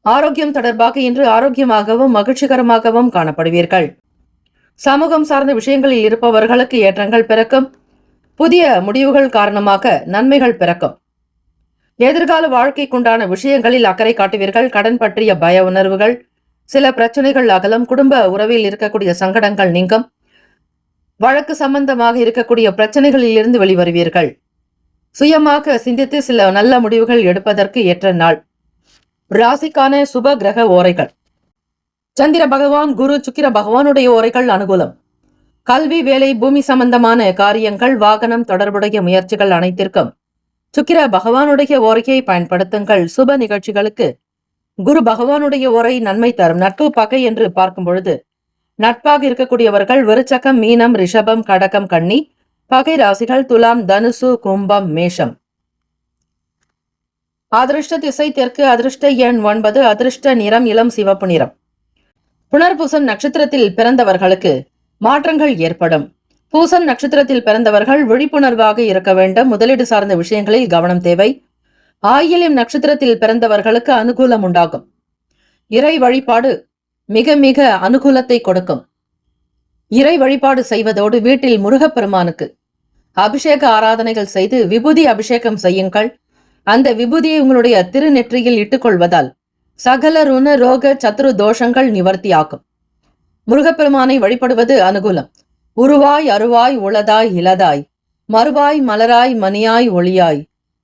ஆரோக்கியம் தொடர்பாக இன்று ஆரோக்கியமாகவும் மகிழ்ச்சிகரமாகவும் காணப்படுவீர்கள். சமூகம் சார்ந்த விஷயங்களில் இருப்பவர்களுக்கு ஏற்றங்கள் பிறக்கும். புதிய முடிவுகள் காரணமாக நன்மைகள் பிறக்கும். எதிர்கால வாழ்க்கைக்குண்டான விஷயங்களில் அக்கறை காட்டுவீர்கள். கடன் பற்றிய பய உணர்வுகள், சில பிரச்சனைகள் அகலும். குடும்ப உறவில் இருக்கக்கூடிய சங்கடங்கள் நீங்கும். வழக்கு சம்பந்தமாக இருக்கக்கூடிய பிரச்சனைகளில் இருந்து வெளிவருவீர்கள். சுயமாக சிந்தித்து சில நல்ல முடிவுகள் எடுப்பதற்கு ஏற்ற நாள். ராசிக்கான சுப கிரக ஓரைகள். சந்திர பகவான், குரு, சுக்கிர பகவானுடைய ஓரைகள் அனுகூலம். கல்வி, வேலை, பூமி சம்பந்தமான காரியங்கள், வாகனம் தொடர்புடைய முயற்சிகள் அனைத்திற்கும் சுக்கிர பகவானுடைய ஓரையை பயன்படுத்துங்கள். சுப நிகழ்ச்சிகளுக்கு குரு பகவானுடைய ஓரை நன்மை தரும். நட்பு பகை என்று பார்க்கும் பொழுது நட்பாக இருக்கக்கூடியவர்கள் விருச்சகம், மீனம், ரிஷபம், கடகம், கன்னி. பகை ராசிகள் துலாம், தனுசு, கும்பம், மேஷம். அதிர்ஷ்ட திசை தெற்கு. அதிர்ஷ்ட எண் 9. அதிர்ஷ்ட நிறம் இளம் சிவப்பு நிறம். புனர்பூசம் நட்சத்திரத்தில் பிறந்தவர்களுக்கு மாற்றங்கள் ஏற்படும். பூசம் நட்சத்திரத்தில் பிறந்தவர்கள் விழிப்புணர்வாக இருக்க வேண்டும். முதலீடு சார்ந்த விஷயங்களில் கவனம் தேவை. ஆயில்யம் நட்சத்திரத்தில் பிறந்தவர்களுக்கு அனுகூலம் உண்டாகும். இறை வழிபாடு மிக மிக அனுகூலத்தை கொடுக்கும். இறை வழிபாடு செய்வதோடு வீட்டில் முருகப்பெருமானுக்கு அபிஷேக ஆராதனைகள் செய்து விபூதி அபிஷேகம் செய்யுங்கள். அந்த விபூதியை உங்களுடைய திருநெற்றியில் இட்டுக்கொள்வதால் சகல ருண ரோக சத்ரு தோஷங்கள் நிவர்த்தியாகும். முருகப்பெருமானை வழிபடுவது அனுகூலம். உருவாய் அருவாய் உளதாய் இலதாய் மறுவாய் மலராய் மணியாய் ஒளியாய்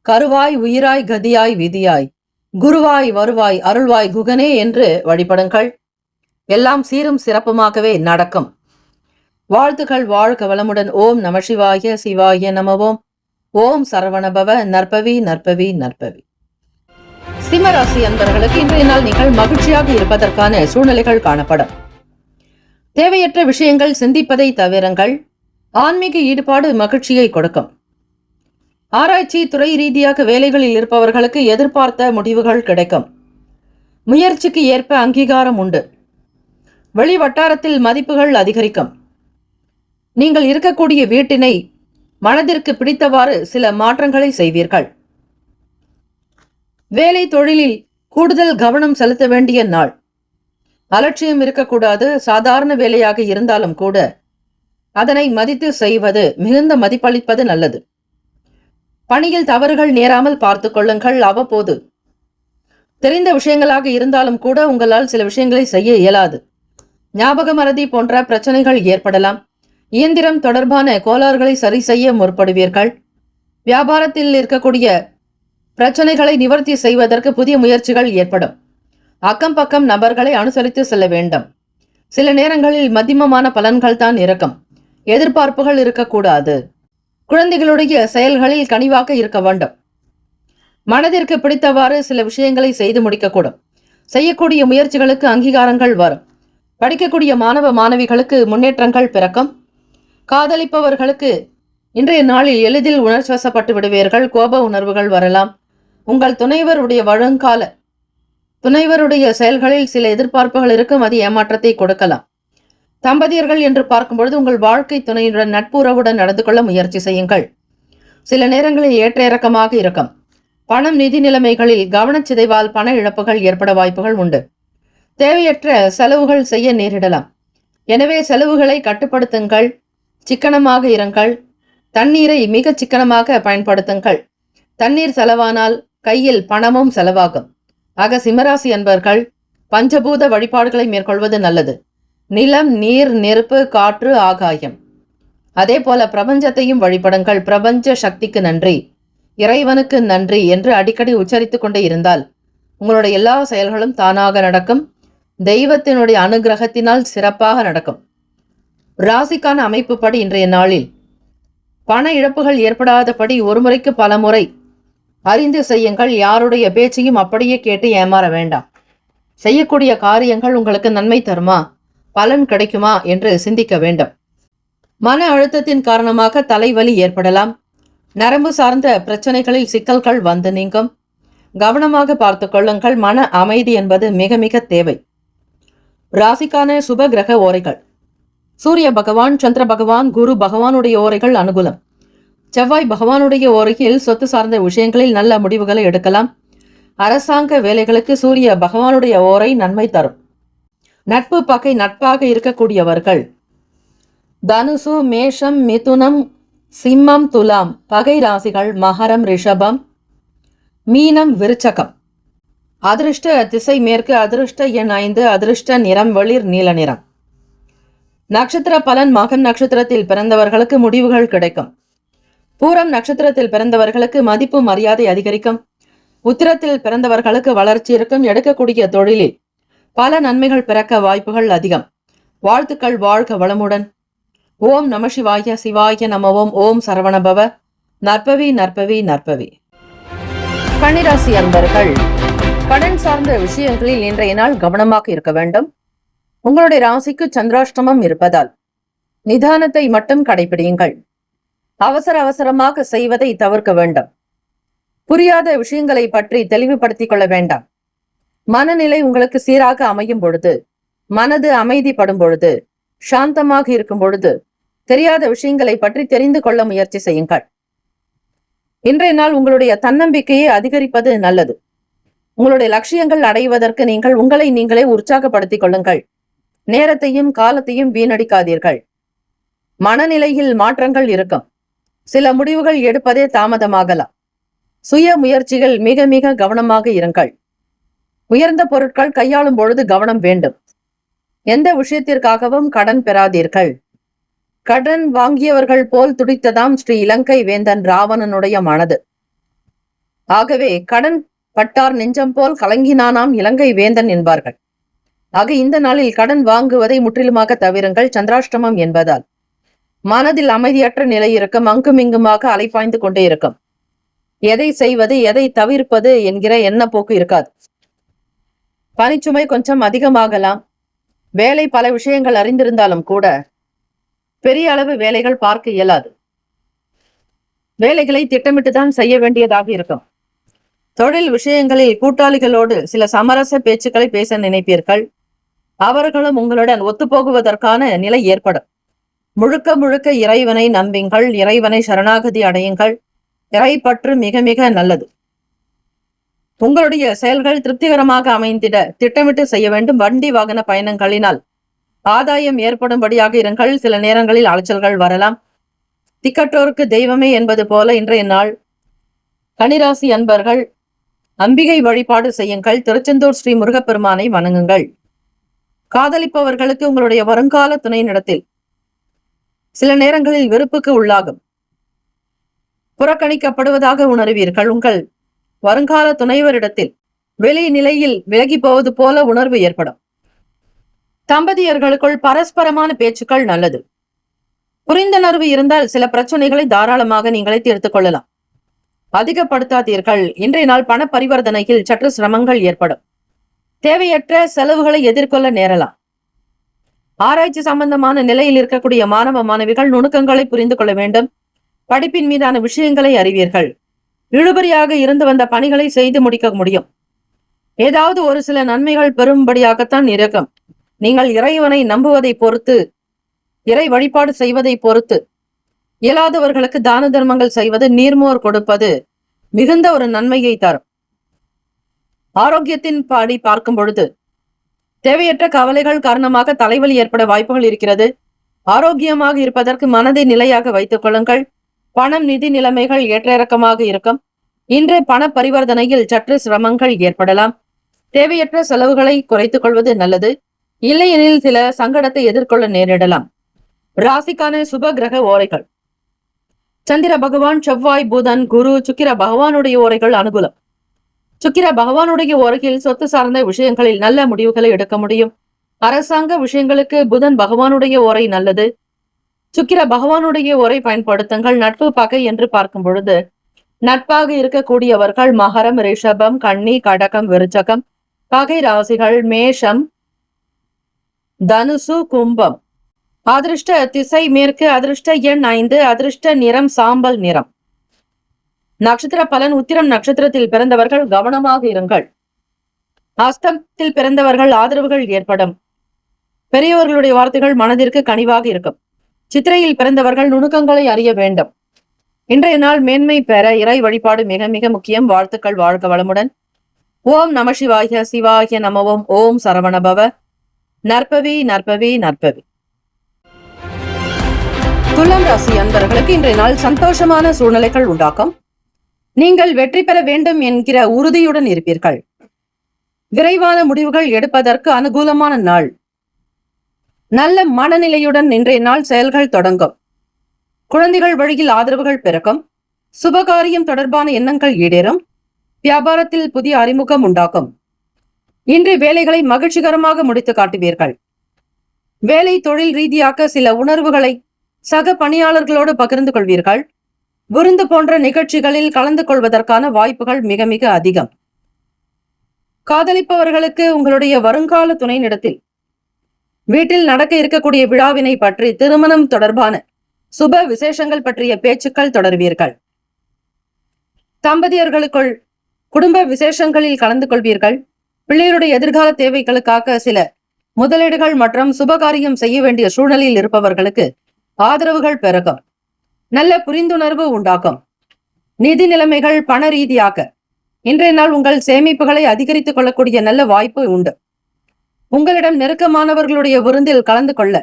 கருவாய் உயிராய் கதியாய் விதியாய் குருவாய் வருவாய் அருள்வாய் குகனே என்று வழிபடுங்கள். எல்லாம் சீரும் சிறப்புமாகவே நடக்கும். வாழ்த்துக்கள். வாழ்க வளமுடன். ஓம் நம சிவாய. சிவாய நமவோம். ஓம் சரவணபவ. நற்பவி நற்பவி நற்பவி. சிம்மராசி அன்பர்களுக்கு இன்றைய நாள் நீங்கள் மகிழ்ச்சியாக இருப்பதற்கான சூழ்நிலைகள் காணப்படும். தேவையற்ற விஷயங்கள் சிந்திப்பதை தவிருங்கள். ஆன்மீக ஈடுபாடு மகிழ்ச்சியை கொடுக்கும். ஆராய்ச்சி துறை ரீதியாக வேலைகளில் இருப்பவர்களுக்கு எதிர்பார்த்த முடிவுகள் கிடைக்கும். முயற்சிக்கு ஏற்ப அங்கீகாரம் உண்டு. வெளி வட்டாரத்தில் மதிப்புகள் அதிகரிக்கும். நீங்கள் இருக்கக்கூடிய வீட்டினை மனதிற்கு பிடித்தவாறு சில மாற்றங்களை செய்வீர்கள். வேலை தொழிலில் கூடுதல் கவனம் செலுத்த வேண்டிய நாள். அலட்சியம் இருக்கக்கூடாது. சாதாரண வேலையாக இருந்தாலும் கூட அதனை மதித்து செய்வது, மிகுந்த மதிப்பளிப்பது நல்லது. பணியில் தவறுகள் நேராமல் பார்த்து கொள்ளுங்கள். அவ்வப்போது தெரிந்த விஷயங்களாக இருந்தாலும் கூட உங்களால் சில விஷயங்களை செய்ய இயலாது. ஞாபக மறதி போன்ற பிரச்சனைகள் ஏற்படலாம். இயந்திரம் தொடர்பான கோளாறுகளை சரி செய்ய முற்படுவீர்கள். வியாபாரத்தில் இருக்கக்கூடிய பிரச்சனைகளை நிவர்த்தி செய்வதற்கு புதிய முயற்சிகள் ஏற்படும். அக்கம் பக்கம் நபர்களை அனுசரித்து செல்ல வேண்டும். சில நேரங்களில் மத்தியமமான பலன்கள் தான் இருக்கும். எதிர்பார்ப்புகள் இருக்கக்கூடாது. குழந்தைகளுடைய செயல்களில் கனிவாக இருக்க வேண்டும். மனதிற்கு பிடித்தவாறு சில விஷயங்களை செய்து முடிக்கக்கூடும். செய்யக்கூடிய முயற்சிகளுக்கு அங்கீகாரங்கள் வரும். படிக்கக்கூடிய மாணவ மாணவிகளுக்கு முன்னேற்றங்கள் பிறக்கும். காதலிப்பவர்களுக்கு இன்றைய நாளில் எளிதில் உணர்ச்சிவசப்பட்டு விடுவீர்கள். கோப உணர்வுகள் வரலாம். உங்கள் துணைவருடைய செயல்களில் சில எதிர்பார்ப்புகள் இருக்கும். அது ஏமாற்றத்தை கொடுக்கலாம். தம்பதியர்கள் என்று பார்க்கும்பொழுது உங்கள் வாழ்க்கை துணையுடன் நட்புறவுடன் நடந்து கொள்ள முயற்சி செய்யுங்கள். சில நேரங்களில் ஏற்ற இறக்கமாக இருக்கும். பணம் நிதி நிலைமைகளில் கவனச்சிதைவால் பண இழப்புகள் ஏற்பட வாய்ப்புகள் உண்டு. தேவையற்ற செலவுகள் செய்ய நேரிடலாம். எனவே செலவுகளை கட்டுப்படுத்துங்கள். சிக்கனமாக இருங்கள். தண்ணீரை மிக சிக்கனமாக பயன்படுத்துங்கள். தண்ணீர் செலவானால் கையில் பணமும் செலவாகும். ஆக சிம்மராசி அன்பர்கள் பஞ்சபூத வழிபாடுகளை மேற்கொள்வது நல்லது. நிலம், நீர், நெருப்பு, காற்று, ஆகாயம், அதே போல பிரபஞ்சத்தையும் வழிபடுங்கள். பிரபஞ்ச சக்திக்கு நன்றி, இறைவனுக்கு நன்றி என்று அடிக்கடி உச்சரித்துக் கொண்டே இருந்தால் உங்களுடைய எல்லா செயல்களும் தானாக நடக்கும். தெய்வத்தினுடைய அனுகிரகத்தினால் சிறப்பாக நடக்கும். ராசிக்கான அமைப்புப்படி இன்றைய நாளில் பண இழப்புகள் ஏற்படாதபடி ஒரு முறைக்கு பல முறை அறிந்து செய்யுங்கள். யாருடைய பேச்சையும் அப்படியே கேட்டு ஏமாற வேண்டாம். செய்யக்கூடிய காரியங்கள் உங்களுக்கு நன்மை தருமா, பலன் கிடைக்குமா என்று சிந்திக்க வேண்டும். மன அழுத்தத்தின் காரணமாக தலைவலி ஏற்படலாம். நரம்பு சார்ந்த பிரச்சனைகளில் சிக்கல்கள் வந்து நீங்கும். கவனமாக பார்த்து கொள்ளுங்கள். மன அமைதி என்பது மிக மிக தேவை. ராசிக்கான சுப கிரக ஓரைகள்: சூரிய பகவான், சந்திர பகவான், குரு பகவானுடைய ஓரைகள் அனுகூலம். செவ்வாய் பகவானுடைய ஓரையில் சொத்து சார்ந்த விஷயங்களில் நல்ல முடிவுகளை எடுக்கலாம். அரசாங்க வேலைகளுக்கு சூரிய பகவானுடைய ஓரை நன்மை தரும். நட்பு பகை நட்பாக இருக்கக்கூடியவர்கள் தனுசு, மேஷம், மிதுனம், சிம்மம், துலாம். பகை ராசிகள் மகரம், ரிஷபம், மீனம், விருச்சகம். அதிர்ஷ்ட திசை மேற்கு. அதிர்ஷ்ட எண் 5. அதிர்ஷ்ட நிறம் வெளிர் நீல நிறம். நட்சத்திர பலன்: மகன் நட்சத்திரத்தில் பிறந்தவர்களுக்கு முடிவுகள் கிடைக்கும். பூரம் நட்சத்திரத்தில் பிறந்தவர்களுக்கு மதிப்பு மரியாதை அதிகரிக்கும். உத்திரத்தில் பிறந்தவர்களுக்கு வளர்ச்சி இருக்கும். எடுக்கக்கூடிய தொழிலில் பல நன்மைகள் பிறக்க வாய்ப்புகள் அதிகம். வாழ்த்துக்கள். வாழ்க வளமுடன். ஓம் நம சிவாய. சிவாய நமவோம். ஓம் சரவணபவ. நற்பவி நற்பவி நற்பவி. கன்னிராசி அன்பர்கள், கடன் சார்ந்த விஷயங்களில் இன்றைய நாள் கவனமாக இருக்க வேண்டும். உங்களுடைய ராசிக்கு சந்திராஷ்டமம் இருப்பதால் நிதானத்தை மட்டும் கடைபிடியுங்கள். அவசர அவசரமாக செய்வதை தவிர்க்க வேண்டும். புரியாத விஷயங்களை பற்றி தெளிவுபடுத்திக் கொள்ள வேண்டாம். மனநிலை உங்களுக்கு சீராக அமையும் பொழுது, மனது அமைதிப்படும் பொழுது, சாந்தமாக இருக்கும் பொழுது தெரியாத விஷயங்களை பற்றி தெரிந்து கொள்ள முயற்சி செய்யுங்கள். இன்றைய நாள் உங்களுடைய தன்னம்பிக்கையை அதிகரிப்பது நல்லது. உங்களுடைய லட்சியங்கள் அடைவதற்கு நீங்கள் உங்களை நீங்களே உற்சாகப்படுத்திக் கொள்ளுங்கள். நேரத்தையும் காலத்தையும் வீணடிக்காதீர்கள். மனநிலையில் மாற்றங்கள் இருக்கும். சில முடிவுகள் எடுப்பதே தாமதமாகலாம். சுய முயற்சிகள் மிக மிக கவனமாக இருங்கள். உயர்ந்த பொருட்கள் கையாளும் பொழுது கவனம் வேண்டும். எந்த விஷயத்திற்காகவும் கடன் பெறாதீர்கள். கடன் வாங்கியவர்கள் போல் துடித்ததாம் ஸ்ரீ இலங்கை வேந்தன் ராவணனுடைய மனது. ஆகவே கடன் பட்டார் நெஞ்சம் போல் கலங்கினானாம் இலங்கை வேந்தன் என்பார்கள். ஆக இந்த நாளில் கடன் வாங்குவதை முற்றிலுமாக தவிருங்கள். சந்திராஷ்டமம் என்பதால் மனதில் அமைதியற்ற நிலை இருக்கும். அங்குமிங்குமாக அலைப்பாய்ந்து கொண்டே இருக்கும். எதை செய்வது, எதை தவிர்ப்பது என்கிற எண்ணப்போக்கு இருக்காது. பணிச்சுமை கொஞ்சம் அதிகமாகலாம். வேலை பல விஷயங்கள் அறிந்திருந்தாலும் கூட பெரிய அளவு வேலைகள் பார்க்க இயலாது. வேலைகளை திட்டமிட்டுதான் செய்ய வேண்டியதாக இருக்கும். தொழில் விஷயங்களில் கூட்டாளிகளோடு சில சமரச பேச்சுக்களை பேச நினைப்பீர்கள். அவர்களும் உங்களுடன் ஒத்துப்போகுவதற்கான நிலை ஏற்படும். முழுக்க முழுக்க இறைவனை நம்புங்கள். இறைவனை சரணாகதி அடையுங்கள். இறைப்பற்று மிக மிக நல்லது. உங்களுடைய செயல்கள் திருப்திகரமாக அமைந்திட திட்டமிட்டு செய்ய வேண்டும். வண்டி வாகன பயணங்களினால் ஆதாயம் ஏற்படும்படியாக இருங்கள். சில நேரங்களில் அலைச்சல்கள் வரலாம். திக்கற்றோருக்கு தெய்வமே என்பது போல இன்றைய நாள் கன்னிராசி அன்பர்கள் அம்பிகை வழிபாடு செய்யுங்கள். திருச்செந்தூர் ஸ்ரீ முருகப்பெருமானை வணங்குங்கள். காதலிப்பவர்களுக்கு உங்களுடைய வருங்கால துணையினிடத்தில் சில நேரங்களில் வெறுப்புக்கு உள்ளாகும். புறக்கணிக்கப்படுவதாக உணர்வீர்கள். உங்கள் வருங்கால துணைவரிடத்தில் வெளி நிலையில் விலகி போவது போல உணர்வு ஏற்படும். தம்பதியர்களுக்குள் பரஸ்பரமான பேச்சுக்கள் நல்லது. புரிந்துணர்வு இருந்தால் சில பிரச்சனைகளை தாராளமாக நீங்களே தீர்த்துக் கொள்ளலாம். அதிகப்படுத்தாதீர்கள். இன்றைய நாள் பண பரிவர்த்தனையில் சற்று சிரமங்கள் ஏற்படும். தேவையற்ற செலவுகளை எதிர்கொள்ள நேரலாம். ஆராய்ச்சி சம்பந்தமான நிலையில் இருக்கக்கூடிய மாணவ மாணவிகள் நுணுக்கங்களை புரிந்து கொள்ள வேண்டும். படிப்பின் மீதான விஷயங்களை அறிவீர்கள். இழுபறியாக இருந்து வந்த பணிகளை செய்து முடிக்க முடியும். ஏதாவது ஒரு சில நன்மைகள் பெறும்படியாகத்தான் இருக்கும். நீங்கள் இறைவனை நம்புவதை பொறுத்து, இறை வழிபாடு செய்வதை பொறுத்து, இயலாதவர்களுக்கு தான தர்மங்கள் செய்வது, நீர்மோர் கொடுப்பது மிகுந்த ஒரு நன்மையை தரும். ஆரோக்கியத்தின் பாடி பார்க்கும் பொழுது தேவையற்ற கவலைகள் காரணமாக தலைவலி ஏற்பட வாய்ப்புகள் இருக்கிறது. ஆரோக்கியமாக இருப்பதற்கு மனதை நிலையாக வைத்துக் கொள்ளுங்கள். பணம் நிதி நிலைமைகள் ஏற்ற இறக்கமாக இருக்கும். இன்று பண பரிவர்த்தனையில் சற்று சிரமங்கள் ஏற்படலாம். தேவையற்ற செலவுகளை குறைத்துக் கொள்வது நல்லது. இல்லையெனில் சில சங்கடத்தை எதிர்கொள்ள நேரிடலாம். ராசிக்கான சுப கிரக ஓரைகள்: சந்திர பகவான், செவ்வாய், புதன், குரு, சுக்கிர பகவானுடைய ஓரைகள் அனுகூலம். சுக்கிர பகவானுடைய ஓரையில் சொத்து சார்ந்த விஷயங்களில் நல்ல முடிவுகளை எடுக்க முடியும். அரசாங்க விஷயங்களுக்கு புதன் பகவானுடைய ஓரை நல்லது. சுக்கிர பகவானுடைய ஓரை பயன்படுத்துங்கள். நட்பு பகை என்று பார்க்கும் பொழுது நட்பாக இருக்கக்கூடியவர்கள் மகரம், ரிஷபம், கன்னி, கடகம், விருச்சகம். பகை ராசிகள் மேஷம், தனுசு, கும்பம். அதிர்ஷ்ட திசை மேற்கு. அதிர்ஷ்ட எண் 5. அதிர்ஷ்ட நிறம் சாம்பல் நிறம். நட்சத்திர பலன். உத்திரம் நட்சத்திரத்தில் பிறந்தவர்கள் கவனமாக இருங்கள். அஸ்தத்தில் பிறந்தவர்கள் ஆதரவுகள் ஏற்படும். பெரியவர்களுடைய வார்த்தைகள் மனதிற்கு கனிவாக இருக்கும். சித்திரையில் பிறந்தவர்கள் நுணுக்கங்களை அறிய வேண்டும். இன்றைய நாள் மேன்மை பெற இறை வழிபாடு மிக மிக முக்கியம். வாழ்த்துக்கள். வாழ்க வளமுடன். ஓம் நம சிவாய. சிவாய நமவோம். ஓம் சரவணபவ. நற்பவி நற்பவி நற்பவி. துலாம் ராசி அன்பர்களுக்கு இன்றைய நாள் சந்தோஷமான சூழ்நிலைகள் உண்டாக்கும். நீங்கள் வெற்றி பெற வேண்டும் என்கிற உறுதியுடன் இருப்பீர்கள். விரைவான முடிவுகள் எடுப்பதற்கு அனுகூலமான நாள். நல்ல மனநிலையுடன் இன்றைய நாள் செயல்கள் தொடங்கும். குழந்தைகள் வழியில் ஆதரவுகள் பிறக்கும். சுபகாரியம் தொடர்பான எண்ணங்கள் ஈடேறும். வியாபாரத்தில் புதிய அறிமுகம் உண்டாகும். இன்று வேலைகளை மகிழ்ச்சிகரமாக முடித்து காட்டுவீர்கள். வேலை தொழில் ரீதியாக சில உணர்வுகளை சக பணியாளர்களோடு பகிர்ந்து கொள்வீர்கள். விருந்து போன்ற நிகழ்ச்சிகளில் கலந்து கொள்வதற்கான வாய்ப்புகள் மிக மிக அதிகம். காதலிப்பவர்களுக்கு உங்களுடைய வருங்கால துணையினிடத்தில் வீட்டில் நடக்க இருக்கக்கூடிய விழாவினை பற்றி, திருமணம் தொடர்பான சுப விசேஷங்கள் பற்றிய பேச்சுக்கள் தொடர்வீர்கள். தம்பதியர்களுக்குள் குடும்ப விசேஷங்களில் கலந்து கொள்வீர்கள். பிள்ளைகளுடைய எதிர்கால தேவைகளுக்காக சில முதலீடுகள் மற்றும் சுபகாரியம் செய்ய வேண்டிய சூழ்நிலையில் இருப்பவர்களுக்கு ஆதரவுகள் பெருகும். நல்ல புரிந்துணர்வு உண்டாகும். நிதி நிலைமைகள் பண ரீதியாக இன்றைய நாள் உங்கள் சேமிப்புகளை அதிகரித்துக் கொள்ளக்கூடிய நல்ல வாய்ப்பு உண்டு. உங்களிடம் நெருக்கமானவர்களுடைய விருந்தில் கலந்து கொள்ள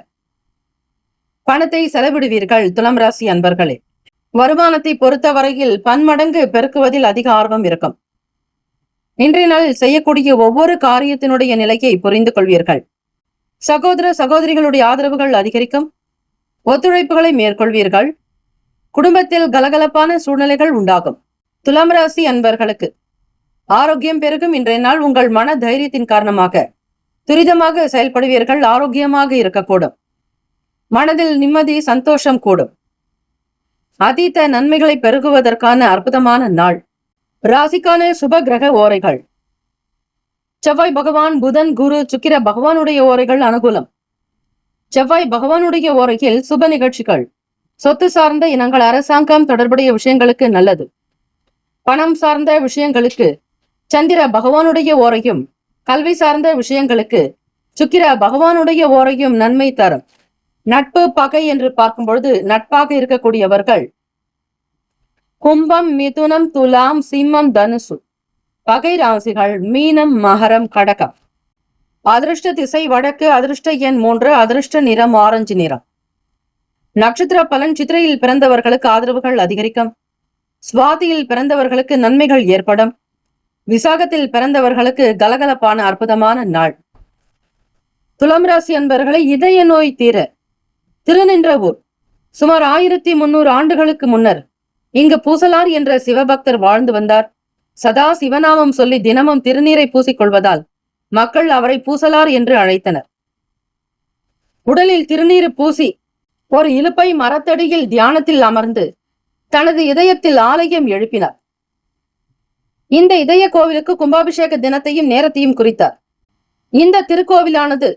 பணத்தை செலவிடுவீர்கள். துலாம் ராசி அன்பர்களே, வருமானத்தை பொறுத்த வரையில் பன்மடங்கு பெருக்குவதில் அதிக ஆர்வம் இருக்கும். இன்றைய நாள் செய்யக்கூடிய ஒவ்வொரு காரியத்தினுடைய நிலையை புரிந்து கொள்வீர்கள். சகோதர சகோதரிகளுடைய ஆதரவுகள் அதிகரிக்கும். ஒத்துழைப்புகளை மேற்கொள்வீர்கள். குடும்பத்தில் கலகலப்பான சூழ்நிலைகள் உண்டாகும். துலாம் ராசி அன்பர்களுக்கு ஆரோக்கியம் பெருகும். இன்றைய நாள் உங்கள் மன தைரியத்தின் காரணமாக துரிதமாக செயல்படுவீர்கள். ஆரோக்கியமாக இருக்கக்கூடும். மனதில் நிம்மதி, சந்தோஷம் கூடும். அதீத நன்மைகளை பெருகுவதற்கான அற்புதமான நாள். ராசிக்கான சுப கிரக ஓரைகள். செவ்வாய் பகவான், புதன், குரு, சுக்கிர பகவானுடைய ஓரைகள் அனுகூலம். செவ்வாய் பகவானுடைய ஓரையில் சுப நிகழ்ச்சிகள், சொத்து சார்ந்த இனங்கள், அரசாங்கம் தொடர்புடைய விஷயங்களுக்கு நல்லது. பணம் சார்ந்த விஷயங்களுக்கு சந்திர பகவானுடைய ஓரையும், கல்வி சார்ந்த விஷயங்களுக்கு சுக்கிர பகவானுடைய ஓரையும் நன்மை தரும். நட்பு பகை என்று பார்க்கும் பொழுது நட்பாக இருக்கக்கூடியவர்கள் கும்பம், மிதுனம், துலாம், சிம்மம், தனுசு. பகை ராசிகள் மீனம், மகரம், கடகம். அதிர்ஷ்ட திசை வடக்கு. அதிர்ஷ்ட எண் 3. அதிர்ஷ்ட நிறம் ஆரஞ்சு நிறம். நட்சத்திர பலன். சித்திரையில் பிறந்தவர்களுக்கு ஆதரவுகள் அதிகரிக்கும். சுவாதியில் பிறந்தவர்களுக்கு நன்மைகள் ஏற்படும். விசாகத்தில் பிறந்தவர்களுக்கு கலகலப்பான அற்புதமான நாள். துலாம் ராசி அன்பர்களை இதய நோய் தீர திருநின்ற ஊர். சுமார் 1300 ஆண்டுகளுக்கு முன்னர் இங்கு பூசலார் என்ற சிவபக்தர் வாழ்ந்து வந்தார். சதா சிவநாமம் சொல்லி தினமும் திருநீரை பூசிக்கொள்வதால் மக்கள் அவரை பூசலார் என்று அழைத்தனர். உடலில் திருநீர் பூசி ஒரு இலுப்பை மரத்தடியில் தியானத்தில் அமர்ந்து தனது இதயத்தில் ஆலயம் எழுப்பினார். இந்த இதய கோவிலுக்கு கும்பாபிஷேக தினத்தையும் நேரத்தையும் குறித்தார். இந்த திருக்கோவிலானது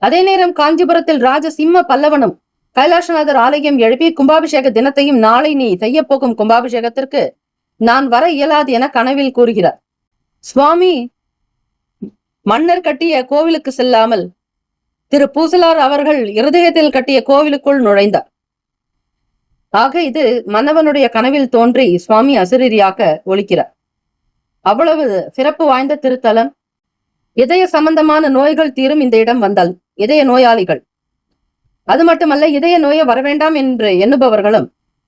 அதே நேரம் காஞ்சிபுரத்தில் ராஜ சிம்ம பல்லவனும் கைலாசநாதர் ஆலயம் எழுப்பி கும்பாபிஷேக தினத்தையும், நாளை நீ செய்ய போகும் கும்பாபிஷேகத்திற்கு நான் வர இயலாது என கனவில் கூறுகிறார். சுவாமி மன்னர் கட்டிய கோவிலுக்கு செல்லாமல் திரு பூசலார் அவர்கள் இருதயத்தில் கட்டிய கோவிலுக்குள் நுழைந்தார். ஆக இது மன்னவனுடைய கனவில் தோன்றி சுவாமி அசரீரியாக ஒலிக்கிறார். அவ்வளவு சிறப்பு வாய்ந்த திருத்தலம். இதய சம்பந்தமான நோய்கள் தீரும் இந்த இடம் வந்தால். இதய நோயாளிகள், அது மட்டுமல்ல இதய நோயை வரவேண்டாம் என்று எண்ணுபவர்களும்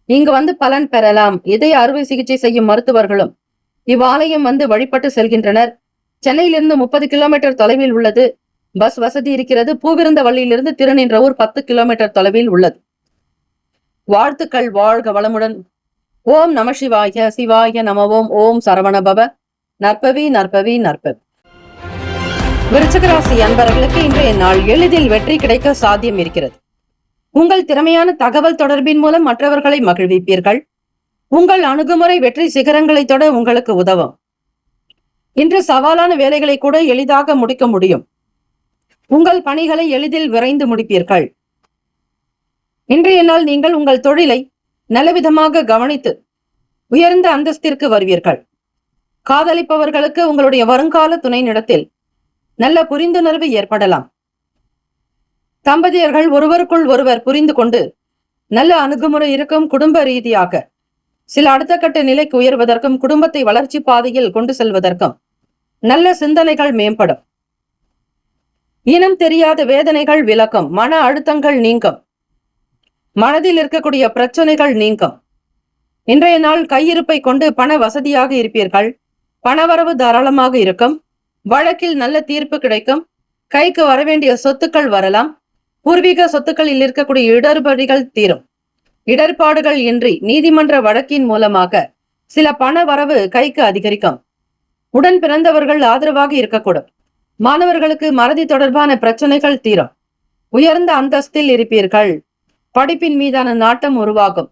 இங்கு வந்து பலன் பெறலாம். இதய அறுவை சிகிச்சை செய்யும் மருத்துவர்களும் இவ்வாலயம் வந்து வழிபட்டு செல்கின்றனர். சென்னையிலிருந்து 30 கிலோமீட்டர் தொலைவில் உள்ளது. பஸ் வசதி இருக்கிறது. பூவிருந்தவள்ளியிலிருந்து திருநின்ற ஊர் 10 கிலோமீட்டர் தொலைவில் உள்ளது. வாழ்த்துக்கள். வாழ்க வளமுடன். ஓம் நம சிவாய. சிவாய நமவோம். ஓம் சரவணபவ. நற்பவி நற்பவி நற்பவி. விருச்சிக ராசி அன்பர்களுக்கு இன்றைய நாள் எளிதில் வெற்றி கிடைக்க சாத்தியம் இருக்கிறது. உங்கள் திறமையான தகவல் தொடர்பின் மூலம் மற்றவர்களை மகிழ்விப்பீர்கள். உங்கள் அணுகுமுறை வெற்றி சிகரங்களை தொட உங்களுக்கு உதவும். இன்று சவாலான வேலைகளை கூட எளிதாக முடிக்க முடியும். உங்கள் பணிகளை எளிதில் விரைந்து முடிப்பீர்கள். இன்றைய நாள் நீங்கள் உங்கள் தொழிலை நல்லவிதமாக கவனித்து உயர்ந்த அந்தஸ்திற்கு வருவீர்கள். காதலிப்பவர்களுக்கு உங்களுடைய வருங்கால துணையினிடத்தில் நல்ல புரிந்துணர்வு ஏற்படலாம். தம்பதியர்கள் ஒருவருக்குள் ஒருவர் புரிந்து கொண்டு நல்ல அணுகுமுறை இருக்கும். குடும்ப ரீதியாக சில அடுத்த கட்ட நிலைக்கு உயர்வதற்கும் குடும்பத்தை வளர்ச்சி பாதையில் கொண்டு செல்வதற்கும் நல்ல சிந்தனைகள் மேம்படும். இனம் தெரியாத வேதனைகள் விலக்கும். மன அழுத்தங்கள் நீங்கும். மனதில் இருக்கக்கூடிய பிரச்சனைகள் நீங்கும். இன்றைய நாள் கையிருப்பை கொண்டு பண வசதியாக இருப்பீர்கள். பணவரவு தாராளமாக இருக்கும். வழக்கில் நல்ல தீர்ப்பு கிடைக்கும். கைக்கு வரவேண்டிய சொத்துக்கள் வரலாம். பூர்வீக சொத்துக்களில் இருக்கக்கூடிய இடர்பாடுகள் தீரும். இடர்பாடுகள் இன்றி நீதிமன்ற வழக்கின் மூலமாக சில பண வரவு கைக்கு அதிகரிக்கும். உடன் பிறந்தவர்கள் ஆதரவாக இருக்கக்கூடும். மாணவர்களுக்கு மறதி தொடர்பான பிரச்சனைகள் தீரும். உயர்ந்த அந்தஸ்தில் இருப்பீர்கள். படிப்பின் மீதான நாட்டம் உருவாகும்.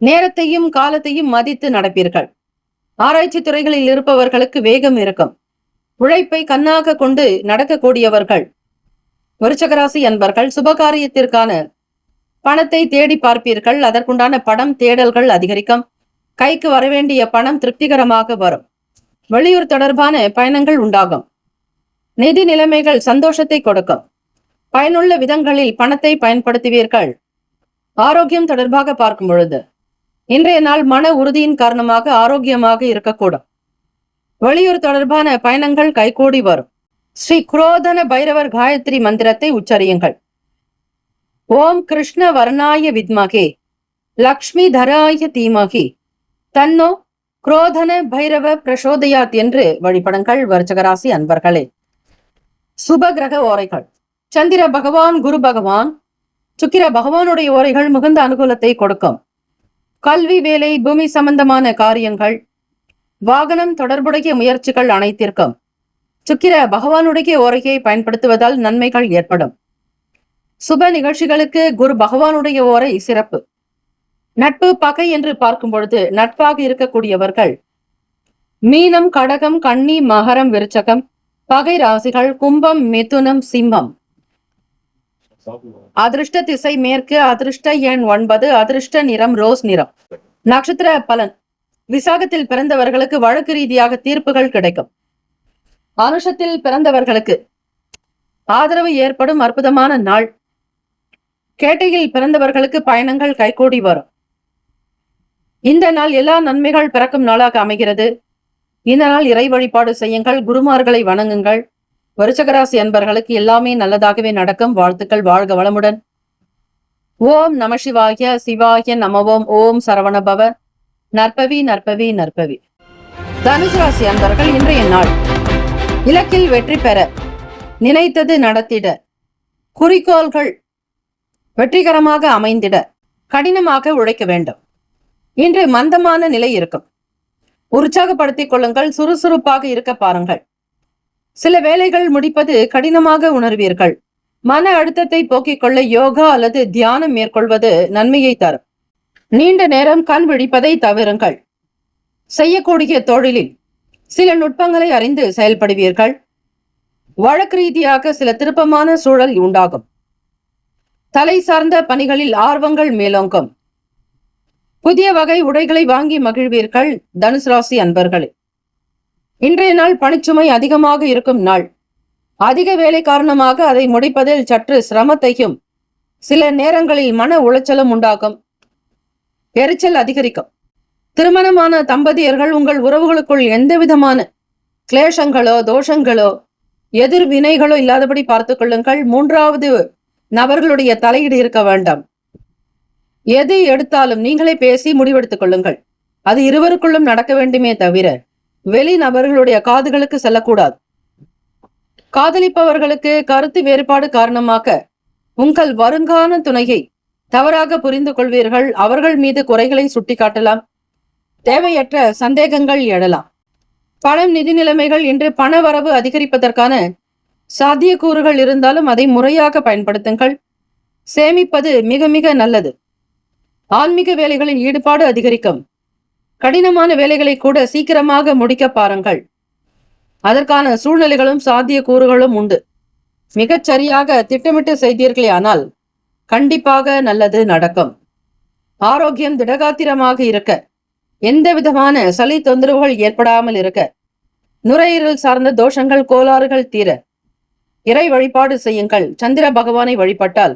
நேரத்தையும் காலத்தையும் மதித்து நடப்பீர்கள். ஆராய்ச்சி துறைகளில் இருப்பவர்களுக்கு வேகம் இருக்கும். உழைப்பை கண்ணாக கொண்டு நடக்கக்கூடியவர்கள் விருச்சகராசி அன்பர்கள் சுபகாரியத்திற்கான பணத்தை தேடி பார்ப்பீர்கள். அதற்குண்டான பணம் தேடல்கள் அதிகரிக்கும். கைக்கு வரவேண்டிய பணம் திருப்திகரமாக வரும். வெளியூர் தொடர்பான பயணங்கள் உண்டாகும். நிதி நிலைமைகள் சந்தோஷத்தை கொடுக்கும். பயனுள்ள விதங்களில் பணத்தை பயன்படுத்துவீர்கள். ஆரோக்கியம் தொடர்பாக பார்க்கும் பொழுது இன்றைய நாள் மன உறுதியின் காரணமாக ஆரோக்கியமாக இருக்கக்கூடும். வெளியூர் தொடர்பான பயணங்கள் கைகூடி வரும். ஸ்ரீ குரோதன பைரவர் காயத்ரி மந்திரத்தை உச்சரியுங்கள். ஓம் கிருஷ்ண வர்ணாய வித்மகே லக்ஷ்மி தராய தீமகி தன்னோ குரோதன பைரவ பிரசோதயாத் என்று வழிபடுங்கள். விருச்சிகராசி அன்பர்களே, சுப கிரக ஓரைகள். சந்திர பகவான், குரு பகவான், சுக்கிர பகவானுடைய ஓரைகள் மிகுந்த அனுகூலத்தை கொடுக்கும். கல்வி, வேலை, பூமி சம்பந்தமான காரியங்கள், வாகனம் தொடர்புடைய முயற்சிகள் அனைத்திற்கும் சுக்கிர பகவானுடைய ஓரையை பயன்படுத்துவதால் நன்மைகள் ஏற்படும். சுப நிகழ்ச்சிகளுக்கு குரு பகவானுடைய ஓரை சிறப்பு. நட்பு, பகை என்று பார்க்கும் பொழுது நட்பாக இருக்கக்கூடியவர்கள் மீனம், கடகம், கன்னி, மகரம், விருச்சகம். பகை ராசிகள் கும்பம், மிதுனம், சிம்மம். அதிர்ஷ்ட திசை மேற்கு. அதிர்ஷ்ட எண் 9. அதிர்ஷ்ட நிறம் ரோஸ் நிறம். நட்சத்திர பலன். விசாகத்தில் பிறந்தவர்களுக்கு வழக்கு ரீதியாக தீர்ப்புகள் கிடைக்கும். அனுஷத்தில் பிறந்தவர்களுக்கு ஆதரவு ஏற்படும் அற்புதமான நாள். கேட்டையில் பிறந்தவர்களுக்கு பயணங்கள் கைகூடி வரும். இந்த நாள் எல்லா நன்மைகள் பிறக்கும் நாளாக அமைகிறது. இந்த நாள் இறை வழிபாடு செய்யுங்கள். குருமார்களை வணங்குங்கள். விருச்சிகராசி அன்பர்களுக்கு எல்லாமே நல்லதாகவே நடக்கும். வாழ்த்துக்கள். வாழ்க வளமுடன். ஓம் நம சிவாய. சிவாய நமவோம். ஓம் சரவணபவ. நற்பவி நற்பவி நற்பவி. தனுசு ராசி அன்பர்கள் இன்றைய நாள் இலக்கில் வெற்றி பெற, நினைத்தது நடத்திட, குறிக்கோள்கள் வெற்றிகரமாக அமைந்திட கடினமாக உழைக்க வேண்டும். இன்று மந்தமான நிலை இருக்கும். உற்சாகப்படுத்திக் கொள்ளுங்கள். சுறுசுறுப்பாக இருக்க பாருங்கள். சில வேலைகள் முடிப்பது கடினமாக உணர்வீர்கள். மன அழுத்தத்தை போக்கிக் கொள்ள யோகா அல்லது தியானம் மேற்கொள்வது நன்மையை தரும். நீண்ட நேரம் கண் விழிப்பதை தவிருங்கள். செய்யக்கூடிய தொழிலில் சில நுட்பங்களை அறிந்து செயல்படுவீர்கள். வழக்கு ரீதியாக சில திருப்பமான சூழல் உண்டாகும். தலை சார்ந்த பணிகளில் ஆர்வங்கள் மேலோங்கும். புதிய வகை உடைகளை வாங்கி மகிழ்வீர்கள். தனுசு ராசி அன்பர்களே, இன்றைய நாள் பணிச்சுமை அதிகமாக இருக்கும் நாள். அதிக வேலை காரணமாக அதை முடிப்பதில் சற்று சிரமத்தையும் சில நேரங்களில் மன உளைச்சலும் உண்டாகும். எரிச்சல் அதிகரிக்கும். திருமணமான தம்பதியர்கள் உங்கள் உறவுகளுக்குள் எந்த விதமான கிளேஷங்களோ தோஷங்களோ எதிர்வினைகளோ இல்லாதபடி பார்த்துக் கொள்ளுங்கள். மூன்றாவது நபர்களுடைய தலையீடு இருக்க வேண்டாம். எது எடுத்தாலும் நீங்களே பேசி முடிவெடுத்துக் கொள்ளுங்கள். அது இருவருக்குள்ளும் நடக்க வேண்டுமே தவிர வெளி நபர்களுடைய காதுகளுக்கு செல்லக்கூடாது. காதலிப்பவர்களுக்கு கருத்து வேறுபாடு காரணமாக உங்கள் வருங்கால துணையை தவறாக புரிந்து கொள்வீர்கள். அவர்கள் மீது குறைகளை சுட்டிக்காட்டலாம். தேவையற்ற சந்தேகங்கள் எழலாம். பணம், நிதி நிலைமைகள் இன்று பண வரவு அதிகரிப்பதற்கான சாத்தியக்கூறுகள் இருந்தாலும் அதை முறையாக பயன்படுத்துங்கள். சேமிப்பது மிக மிக நல்லது. ஆன்மீக வேலைகளில் ஈடுபாடு அதிகரிக்கும். கடினமான வேலைகளை கூட சீக்கிரமாக முடிக்க பாருங்கள். அதற்கான சூழ்நிலைகளும் சாத்திய கூறுகளும் உண்டு. மிகச் சரியாக திட்டமிட்டு செய்தீர்களே ஆனால் கண்டிப்பாக நல்லது நடக்கும். ஆரோக்கியம் திடகாத்திரமாக இருக்க, எந்த விதமான சளி தொந்தரவுகள் ஏற்படாமல் இருக்க, நுரையீரல் சார்ந்த தோஷங்கள் கோளாறுகள் தீர இறை வழிபாடு செய்யுங்கள். சந்திர பகவானை வழிபட்டால்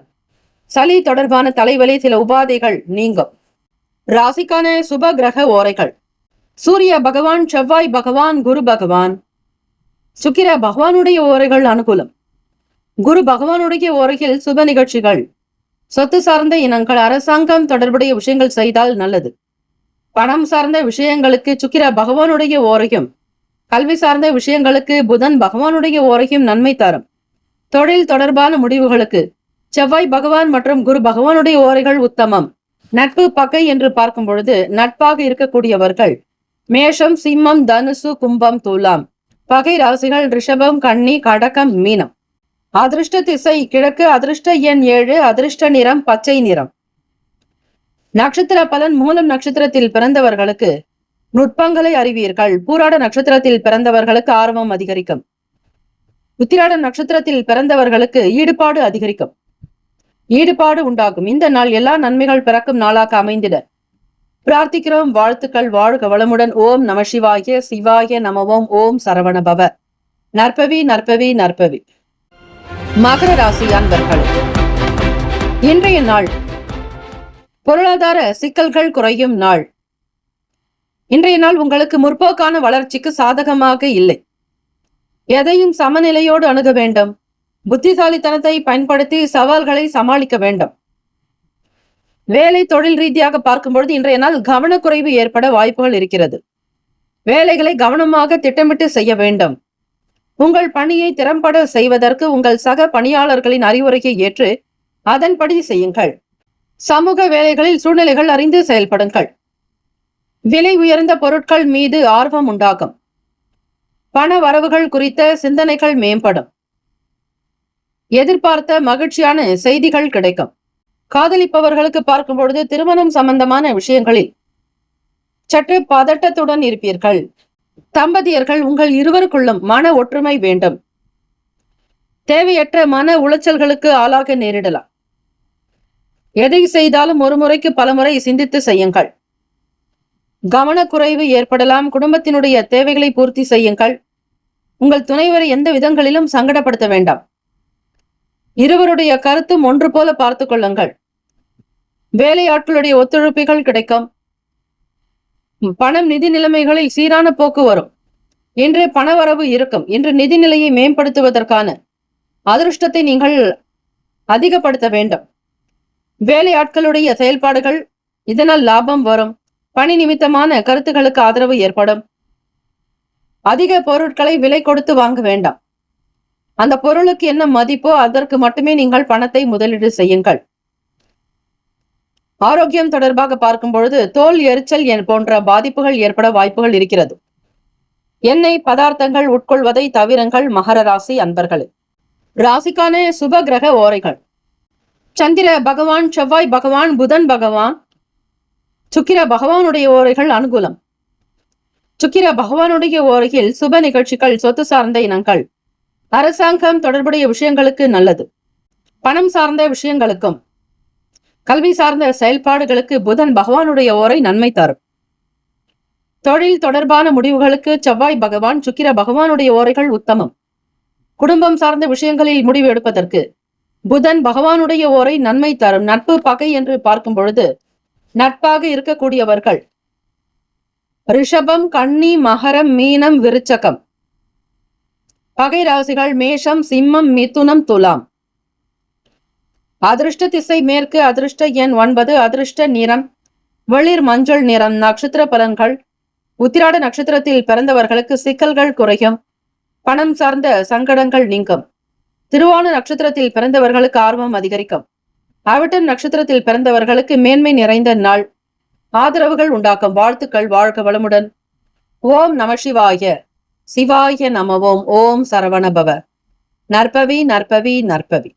சளி தொடர்பான தலைவலி சில உபாதைகள் நீங்கும். ராசிக்கான சுப கிரக ஓரைகள்: சூரிய பகவான், செவ்வாய் பகவான், குரு பகவான். சுக்கிர பகவானுடைய ஓரைகள் அனுகூலம். குரு பகவானுடைய ஓரையில் சுப நிகழ்ச்சிகள், சொத்து சார்ந்த இனங்கள், அரசாங்கம் தொடர்புடைய விஷயங்கள் செய்தால் நல்லது. பணம் சார்ந்த விஷயங்களுக்கு சுக்கிர பகவானுடைய ஓரையும், கல்வி சார்ந்த விஷயங்களுக்கு புதன் பகவானுடைய ஓரையும் நன்மை தரும். தொழில் தொடர்பான முடிவுகளுக்கு செவ்வாய் பகவான் மற்றும் குரு பகவானுடைய ஓரைகள் உத்தமம். நட்பு பகை என்று பார்க்கும் பொழுது நட்பாக இருக்கக்கூடியவர்கள் மேஷம், சிம்மம், தனுசு, கும்பம், துலாம். பகை ராசிகள் ரிஷபம், கன்னி, கடகம், மீனம். அதிர்ஷ்ட திசை கிழக்கு, அதிர்ஷ்ட எண் 7, அதிர்ஷ்ட நிறம் பச்சை நிறம். நட்சத்திர பலன்: மூலம் நட்சத்திரத்தில் பிறந்தவர்களுக்கு நுட்பங்களை அறிவீர்கள். பூராட நட்சத்திரத்தில் பிறந்தவர்களுக்கு ஆர்வம் அதிகரிக்கும். உத்திராட நட்சத்திரத்தில் பிறந்தவர்களுக்கு ஈடுபாடு அதிகரிக்கும். ஈடுபாடு உண்டாகும். இந்த நாள் எல்லா நன்மைகள் பிறக்கும் நாளாக அமைந்திட பிரார்த்திக்கிறோம். வாழ்த்துக்கள். வாழ்க வளமுடன். ஓம் நம சிவாய. சிவாய நமவோம். ஓம் சரவணபவ. நற்பவி நற்பவி நற்பவி. மகர ராசி அன்பர்கள், இன்றைய நாள் பொருளாதார சிக்கல்கள் குறையும் நாள். இன்றைய நாள் உங்களுக்கு முற்போக்கான வளர்ச்சிக்கு சாதகமாக இல்லை. எதையும் சமநிலையோடு அணுக வேண்டும். புத்திசாலித்தனத்தை பயன்படுத்தி சவால்களை சமாளிக்க வேண்டும். வேலை தொழில் ரீதியாக பார்க்கும்பொழுது இன்றைய நாள் கவனக்குறைவு ஏற்பட வாய்ப்புகள் இருக்கிறது. வேலைகளை கவனமாக திட்டமிட்டு செய்ய வேண்டும். உங்கள் பணியை திறம்பட செய்வதற்கு உங்கள் சக பணியாளர்களின் அறிவுரையை ஏற்று அதன்படி செய்யுங்கள். சமூக வேலைகளில் சூழ்நிலைகள் அறிந்து செயல்படுங்கள். விலை உயர்ந்த பொருட்கள் மீது ஆர்வம் உண்டாகும். பண வரவுகள் குறித்த சிந்தனைகள் மேம்படும். எதிர்பார்த்த மகிழ்ச்சியான செய்திகள் கிடைக்கும். காதலிப்பவர்களுக்கு பார்க்கும் பொழுது திருமணம் சம்பந்தமான விஷயங்களில் சற்று பதட்டத்துடன் இருப்பீர்கள். தம்பதியர்கள் உங்கள் இருவருக்குள்ளும் மன ஒற்றுமை வேண்டும். தேவையற்ற மன உளைச்சல்களுக்கு ஆளாக நேரிடலாம். எதை செய்தாலும் ஒரு முறைக்கு பலமுறை சிந்தித்து செய்யுங்கள். கவனக்குறைவு ஏற்படலாம். குடும்பத்தினுடைய தேவைகளை பூர்த்தி செய்யுங்கள். உங்கள் துணைவரை எந்த விதங்களிலும் சங்கடப்படுத்த வேண்டாம். இருவருடைய கருத்தும் ஒன்று போல பார்த்து கொள்ளுங்கள். வேலையாட்களுடைய ஒத்துழைப்புகள் கிடைக்கும். பணம் நிதி நிலைமைகளில் சீரான போக்கு வரும். இன்று பணவரவு இருக்கும். இன்று நிதி நிலையை மேம்படுத்துவதற்கான அதிர்ஷ்டத்தை நீங்கள் அதிகப்படுத்த வேண்டும். வேலையாட்களுடைய செயல்பாடுகள் இதனால் லாபம் வரும். பணி நிமித்தமான கருத்துக்களுக்கு ஆதரவு ஏற்படும். அதிக பொருட்களை விலை கொடுத்து வாங்க வேண்டாம். அந்த பொருளுக்கு என்ன மதிப்போ அதற்கு மட்டுமே நீங்கள் பணத்தை முதலீடு செய்யுங்கள். ஆரோக்கியம் தொடர்பாக பார்க்கும் பொழுது தோல் எரிச்சல் போன்ற பாதிப்புகள் ஏற்பட வாய்ப்புகள் இருக்கிறது. எண்ணெய் பதார்த்தங்கள் உட்கொள்வதை தவிருங்கள். மகர ராசி அன்பர்களே, ராசிக்கான சுப கிரக ஓரைகள்: சந்திர பகவான், செவ்வாய் பகவான், புதன் பகவான். சுக்கிர பகவானுடைய ஓரைகள் அனுகூலம். சுக்கிர பகவானுடைய ஓரையில் சுப நிகழ்ச்சிகள், சொத்து சார்ந்த இனங்கள், அரசாங்கம் தொடர்புடைய விஷயங்களுக்கு நல்லது. பணம் சார்ந்த விஷயங்களுக்கும் கல்வி சார்ந்த செயல்பாடுகளுக்கு புதன் பகவானுடைய ஓரை நன்மை தரும். தொழில் தொடர்பான முடிவுகளுக்கு செவ்வாய் பகவான், சுக்கிர பகவானுடைய ஓரைகள் உத்தமம். குடும்பம் சார்ந்த விஷயங்களில் முடிவு எடுப்பதற்கு புதன் பகவானுடைய ஓரை நன்மை தரும். நட்பு பகை என்று பார்க்கும் பொழுது நட்பாக இருக்கக்கூடியவர்கள் ரிஷபம், கன்னி, மகரம், மீனம், விருச்சகம். பகை ராசிகள் மேஷம், சிம்மம், மிதுனம், துலாம். அதிர்ஷ்ட திசை மேற்கு, அதிர்ஷ்ட எண் 9, அதிர்ஷ்ட நிறம் வெளிர் மஞ்சள் நிறம். நட்சத்திர பலன்கள்: உத்திராட நட்சத்திரத்தில் பிறந்தவர்களுக்கு சிக்கல்கள் குறையும். பணம் சார்ந்த சங்கடங்கள் நீங்கும். திருவோண நட்சத்திரத்தில் பிறந்தவர்களுக்கு ஆர்வம் அதிகரிக்கும். அவிட்டம் நட்சத்திரத்தில் பிறந்தவர்களுக்கு மேன்மை நிறைந்த நாள். ஆதரவுகள் உண்டாக்கும். வாழ்த்துக்கள். வாழ்க வளமுடன். ஓம் நம சிவாய. சிவாய நமவோம். ஓம் சரவணபவ. நற்பவி நற்பவி நற்பவி.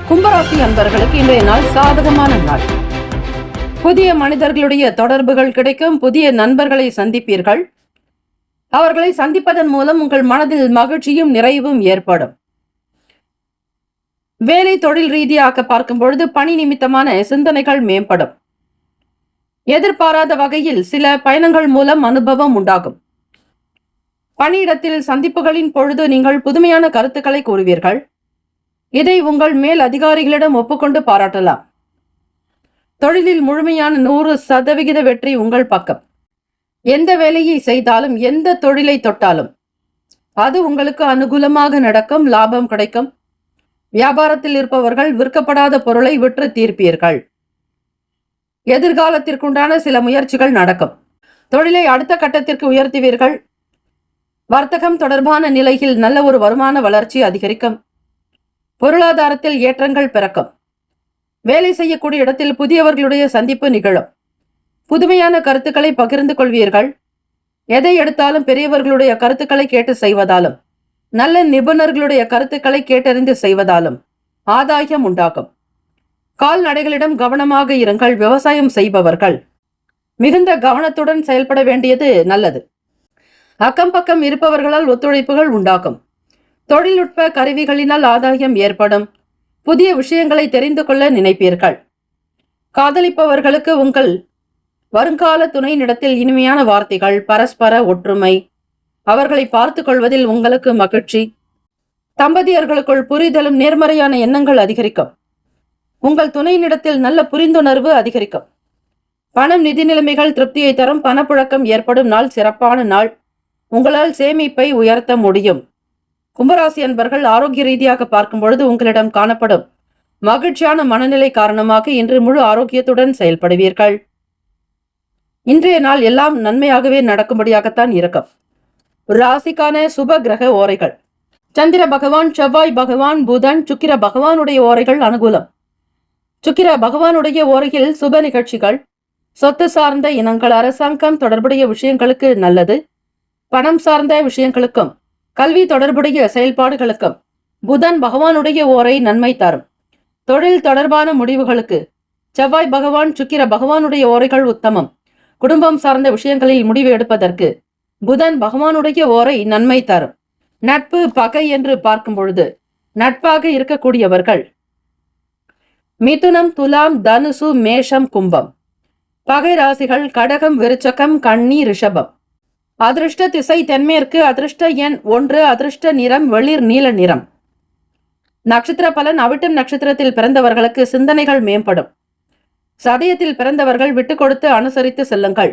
கும்பராசி அன்பர்களுக்கு இன்றைய நாள் சாதகமான நாள். புதிய மனிதர்களுடைய தொடர்புகள் கிடைக்கும். புதிய நண்பர்களை சந்திப்பீர்கள். அவர்களை சந்திப்பதன் மூலம் உங்கள் மனதில் மகிழ்ச்சியும் நிறைவும் ஏற்படும். வேலை தொழில் ரீதியாக பார்க்கும் பொழுது பணி நிமித்தமான சிந்தனைகள் மேம்படும். எதிர்பாராத வகையில் சில பயணங்கள் மூலம் அனுபவம் உண்டாகும். பணியிடத்தில் சந்திப்புகளின் பொழுது நீங்கள் புதுமையான கருத்துக்களை கூறுவீர்கள். இதை உங்கள் மேல் அதிகாரிகளிடம் ஒப்புக்கொண்டு பாராட்டலாம். தொழிலில் முழுமையான 100% வெற்றி உங்கள் பக்கம். எந்த வேலையை செய்தாலும், எந்த தொழிலை தொட்டாலும் அது உங்களுக்கு அனுகூலமாக நடக்கும். லாபம் கிடைக்கும். வியாபாரத்தில் இருப்பவர்கள் விற்கப்படாத பொருளை விற்று தீர்ப்பீர்கள். எதிர்காலத்திற்குண்டான சில முயற்சிகள் நடக்கும். தொழிலை அடுத்த கட்டத்திற்கு உயர்த்துவீர்கள். வர்த்தகம் தொடர்பான நிலையில் நல்ல ஒரு வருமான வளர்ச்சி அதிகரிக்கும். பொருளாதாரத்தில் ஏற்றங்கள் பிறக்கும். வேலை செய்யக்கூடிய இடத்தில் புதியவர்களுடைய சந்திப்பு நிகழும். புதுமையான கருத்துக்களை பகிர்ந்து கொள்வீர்கள். எதை எடுத்தாலும் பெரியவர்களுடைய கருத்துக்களை கேட்டு செய்வதாலும், நல்ல நிபுணர்களுடைய கருத்துக்களை கேட்டறிந்து செய்வதாலும் ஆதாயம் உண்டாகும். கால்நடைகளிடம் கவனமாக இருங்கள். விவசாயம் செய்பவர்கள் மிகுந்த கவனத்துடன் செயல்பட வேண்டியது நல்லது. அக்கம் பக்கம் இருப்பவர்களால் ஒத்துழைப்புகள் உண்டாகும். தொழில்நுட்ப கருவிகளினால் ஆதாயம் ஏற்படும். புதிய விஷயங்களை தெரிந்து கொள்ள நினைப்பீர்கள். காதலிப்பவர்களுக்கு உங்கள் வருங்கால துணையினிடத்தில் இனிமையான வார்த்தைகள், பரஸ்பர ஒற்றுமை, அவர்களை பார்த்து கொள்வதில் உங்களுக்கு மகிழ்ச்சி. தம்பதியர்களுக்குள் புரிதலும் நேர்மறையான எண்ணங்கள் அதிகரிக்கும். உங்கள் துணையினிடத்தில் நல்ல புரிந்துணர்வு அதிகரிக்கும். பணம் நிதி நிலைமைகள் திருப்தியை தரும். பணப்புழக்கம் ஏற்படும் நாள் சிறப்பான நாள். உங்களால் சேமிப்பை உயர்த்த முடியும். கும்பராசி அன்பர்கள் ஆரோக்கிய ரீதியாக பார்க்கும் பொழுது உங்களிடம் காணப்படும் மகிழ்ச்சியான மனநிலை காரணமாக இன்று முழு ஆரோக்கியத்துடன் செயல்படுவீர்கள். இன்றைய நாள் எல்லாம் நன்மையாகவே நடக்கும்படியாகத்தான் இருக்கும். ராசிக்கான சுப கிரக ஓரைகள்: சந்திர பகவான், செவ்வாய் பகவான், புதன், சுக்கிர பகவானுடைய ஓரைகள் அனுகூலம். சுக்கிர பகவானுடைய ஓரையில் சுப நிகழ்ச்சிகள், சொத்து சார்ந்த இனங்கள், அரசாங்கம் தொடர்புடைய விஷயங்களுக்கு நல்லது. பணம் சார்ந்த விஷயங்களுக்கும் கல்வி தொடர்புடைய செயல்பாடுகளுக்கும் புதன் பகவானுடைய ஓரை நன்மை தரும். தொழில் தொடர்பான முடிவுகளுக்கு செவ்வாய் பகவான், சுக்கிர பகவானுடைய ஓரைகள் உத்தமம். குடும்பம் சார்ந்த விஷயங்களில் முடிவு எடுப்பதற்கு புதன் பகவானுடைய ஓரை நன்மை தரும். நட்பு பகை என்று பார்க்கும் பொழுது நட்பாக இருக்கக்கூடியவர்கள் மிதுனம், துலாம், தனுசு, மேஷம், கும்பம். பகை ராசிகள் கடகம், விருச்சகம், கன்னி, ரிஷபம். அதிர்ஷ்ட திசை தென்மேற்கு. அதிர்ஷ்ட எண் 1. அதிர்ஷ்ட நிறம் வெளிர் நீல நிறம். நட்சத்திர பலன்: அவிட்டம் நட்சத்திரத்தில் பிறந்தவர்களுக்கு சிந்தனைகள் மேம்படும். சதயத்தில் பிறந்தவர்கள் விட்டு கொடுத்து அனுசரித்து செல்லுங்கள்.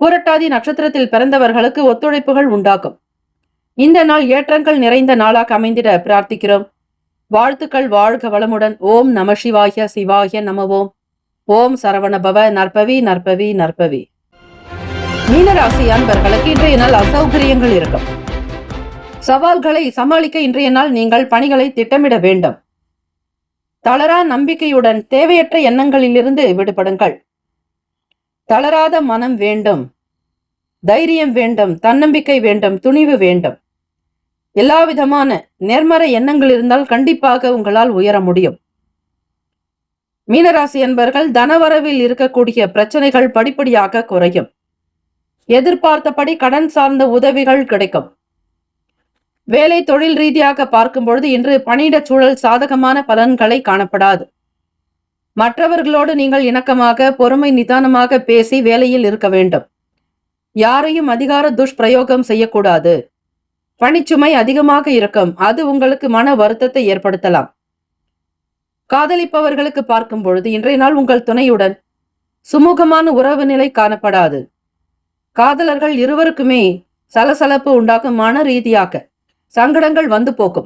பூரட்டாதி நட்சத்திரத்தில் பிறந்தவர்களுக்கு ஒத்துழைப்புகள் உண்டாகும். இந்த நாள் ஏற்றங்கள் நிறைந்த நாளாக அமைந்திட பிரார்த்திக்கிறோம். வாழ்த்துக்கள். வாழ்க வளமுடன். ஓம் நம சிவாய. சிவாய நமவோம். ஓம் சரவணபவ. நற்பவி நற்பவி நற்பவி. மீனராசி அன்பர்களுக்கு இன்றைய நாள் அசௌகரியங்கள் இருக்கும். சவால்களை சமாளிக்க இன்றைய நாள் நீங்கள் பணிகளை திட்டமிட வேண்டும். தளரா நம்பிக்கையுடன் தேவையற்ற எண்ணங்களிலிருந்து விடுபடுங்கள். தளராத மனம் வேண்டும். தைரியம் வேண்டும். தன்னம்பிக்கை வேண்டும். துணிவு வேண்டும். எல்லா விதமான நேர்மறை எண்ணங்கள் இருந்தால் கண்டிப்பாக உங்களால் உயர முடியும். மீனராசி என்பர்கள் தனவரவில் இருக்கக்கூடிய பிரச்சனைகள் படிப்படியாக குறையும். எதிர்பார்த்தபடி கடன் சார்ந்த உதவிகள் கிடைக்கும். வேலை தொழில் ரீதியாக பார்க்கும் பொழுது இன்று பணியிட சூழல் சாதகமான பலன்களை காணப்படாது. மற்றவர்களோடு நீங்கள் இணக்கமாக பொறுமை நிதானமாக பேசி வேலையில் இருக்க வேண்டும். யாரையும் அதிகார துஷ்பிரயோகம் செய்யக்கூடாது. பணிச்சுமை அதிகமாக இருக்கும். அது உங்களுக்கு மன வருத்தத்தை ஏற்படுத்தலாம். காதலிப்பவர்களுக்கு பார்க்கும் பொழுது இன்றைய நாள் உங்கள் துணையுடன் சுமூகமான உறவு நிலை காணப்படாது. காதலர்கள் இருவருக்குமே சலசலப்பு உண்டாகும். மன ரீதியாக சங்கடங்கள் வந்து போக்கும்.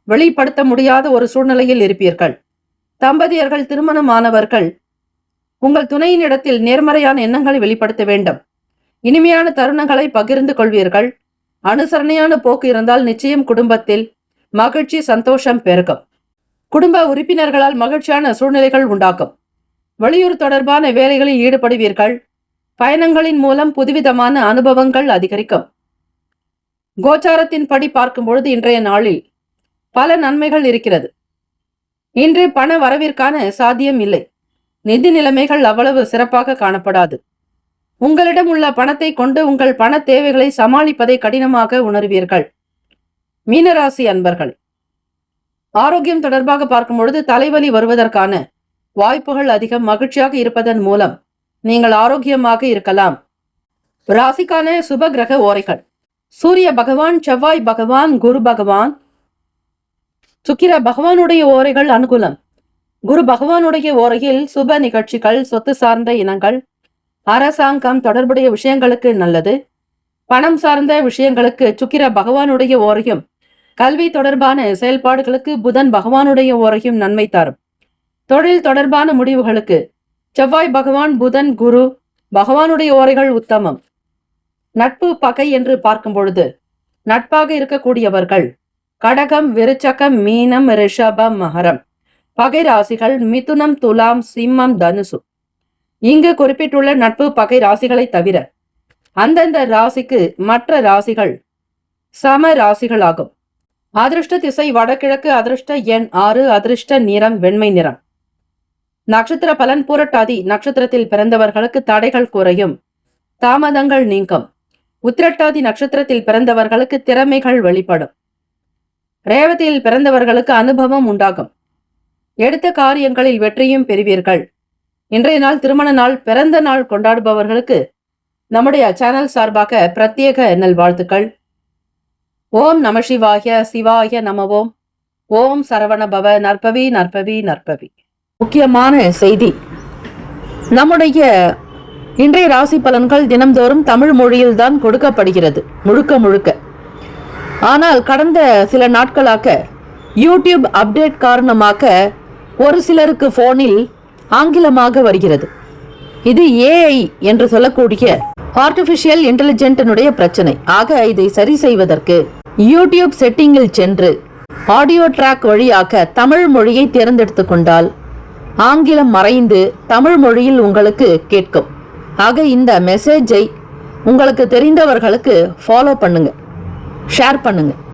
வெளிப்படுத்த முடியாத ஒரு சூழ்நிலையில் இருப்பீர்கள். தம்பதியர்கள், திருமணமானவர்கள் உங்கள் துணையினிடத்தில் நேர்மறையான எண்ணங்களை வெளிப்படுத்த வேண்டும். இனிமையான தருணங்களை பகிர்ந்து கொள்வீர்கள். அனுசரணையான போக்கு இருந்தால் நிச்சயம் குடும்பத்தில் மகிழ்ச்சி, சந்தோஷம் பெருகும். குடும்ப உறுப்பினர்களால் மகிழ்ச்சியான சூழ்நிலைகள் உண்டாகும். வெளியூர் தொடர்பான வேலைகளில் ஈடுபடுவீர்கள். பயணங்களின் மூலம் புதுவிதமான அனுபவங்கள் அதிகரிக்கும். கோச்சாரத்தின் படி பார்க்கும் பொழுது இன்றைய நாளில் பல நன்மைகள் இருக்கிறது. இன்று பண வரவிற்கான சாத்தியம் இல்லை. நிதி நிலைமைகள் அவ்வளவு சிறப்பாக காணப்படாது. உங்களிடம் உள்ள பணத்தை கொண்டு உங்கள் பண தேவைகளை சமாளிப்பதை கடினமாக உணர்வீர்கள். மீனராசி அன்பர்கள், ஆரோக்கியம் தொடர்பாக பார்க்கும் பொழுது தலைவலி வருவதற்கான வாய்ப்புகள் அதிகம். மகிழ்ச்சியாக இருப்பதன் மூலம் நீங்கள் ஆரோக்கியமாக இருக்கலாம். ராசிக்கான சுப கிரக ஓரைகள்: சூரிய பகவான், செவ்வாய் பகவான், குரு பகவான், சுக்கிர பகவானுடைய ஓரைகள் அனுகூலம். குரு பகவானுடைய ஓரையில் சுப நிகழ்ச்சிகள், சொத்து சார்ந்த இனங்கள், அரசாங்கம் தொடர்புடைய விஷயங்களுக்கு நல்லது. பணம் சார்ந்த விஷயங்களுக்கு சுக்கிர பகவானுடைய ஓரையும், கல்வி தொடர்பான செயல்பாடுகளுக்கு புதன் பகவானுடைய ஓரையும் நன்மை தரும். தொழில் தொடர்பான முடிவுகளுக்கு செவ்வாய் பகவான், புதன், குரு பகவானுடைய ஓரைகள் உத்தமம். நட்பு பகை என்று பார்க்கும் பொழுது நட்பாக இருக்கக்கூடியவர்கள் கடகம், விருச்சகம், மீனம், ரிஷபம், மகரம். பகை ராசிகள் மிதுனம், துலாம், சிம்மம், தனுசு. இங்கு குறிப்பிட்டுள்ள நட்பு பகை ராசிகளை தவிர அந்தந்த ராசிக்கு மற்ற ராசிகள் சம ராசிகளாகும். அதிர்ஷ்ட திசை வடகிழக்கு, அதிர்ஷ்ட எண் 6, அதிர்ஷ்ட நிறம் வெண்மை நிறம். நட்சத்திர பலன்: பூரட்டாதி நட்சத்திரத்தில் பிறந்தவர்களுக்கு தடைகள் குறையும், தாமதங்கள் நீங்கும். உத்திரட்டாதி நட்சத்திரத்தில் பிறந்தவர்களுக்கு திறமைகள் வெளிப்படும். ரேவதியில் பிறந்தவர்களுக்கு அனுபவம் உண்டாகும். எடுத்த காரியங்களில் வெற்றியும் பெறுவீர்கள். இன்றைய நாள் திருமண நாள், பிறந்த நாள் கொண்டாடுபவர்களுக்கு நம்முடைய சேனல் சார்பாக பிரத்யேக நல்வாழ்த்துக்கள். ஓம் நம சிவாய, சிவாய நமவோம். ஓம் சரவண பவ. நற்பவி நற்பவி நற்பவி. முக்கியமான செய்தி: நம்முடைய இன்றைய ராசி பலன்கள் தினம்தோறும் தமிழ் மொழியில்தான் கொடுக்கப்படுகிறது முழுக்க முழுக்க. ஆனால் கடந்த சில நாட்களாக யூடியூப் அப்டேட் காரணமாக ஒரு சிலருக்கு போனில் ஆங்கிலமாக வருகிறது. இது ஏஐ என்று சொல்லக்கூடிய ஆர்டிபிஷியல் இன்டெலிஜென்டினுடைய பிரச்சனை. ஆக இதை சரி செய்வதற்கு யூடியூப் செட்டிங்கில் சென்று ஆடியோ ட்ராக் வழியாக தமிழ் மொழியை தேர்ந்தெடுத்து கொண்டால் ஆங்கிலம் மறைந்து தமிழ் மொழியில் உங்களுக்கு கேட்கும். ஆக இந்த மெசேஜை உங்களுக்கு தெரிந்தவர்களுக்கு ஃபாலோ பண்ணுங்க, ஷேர் பண்ணுங்க.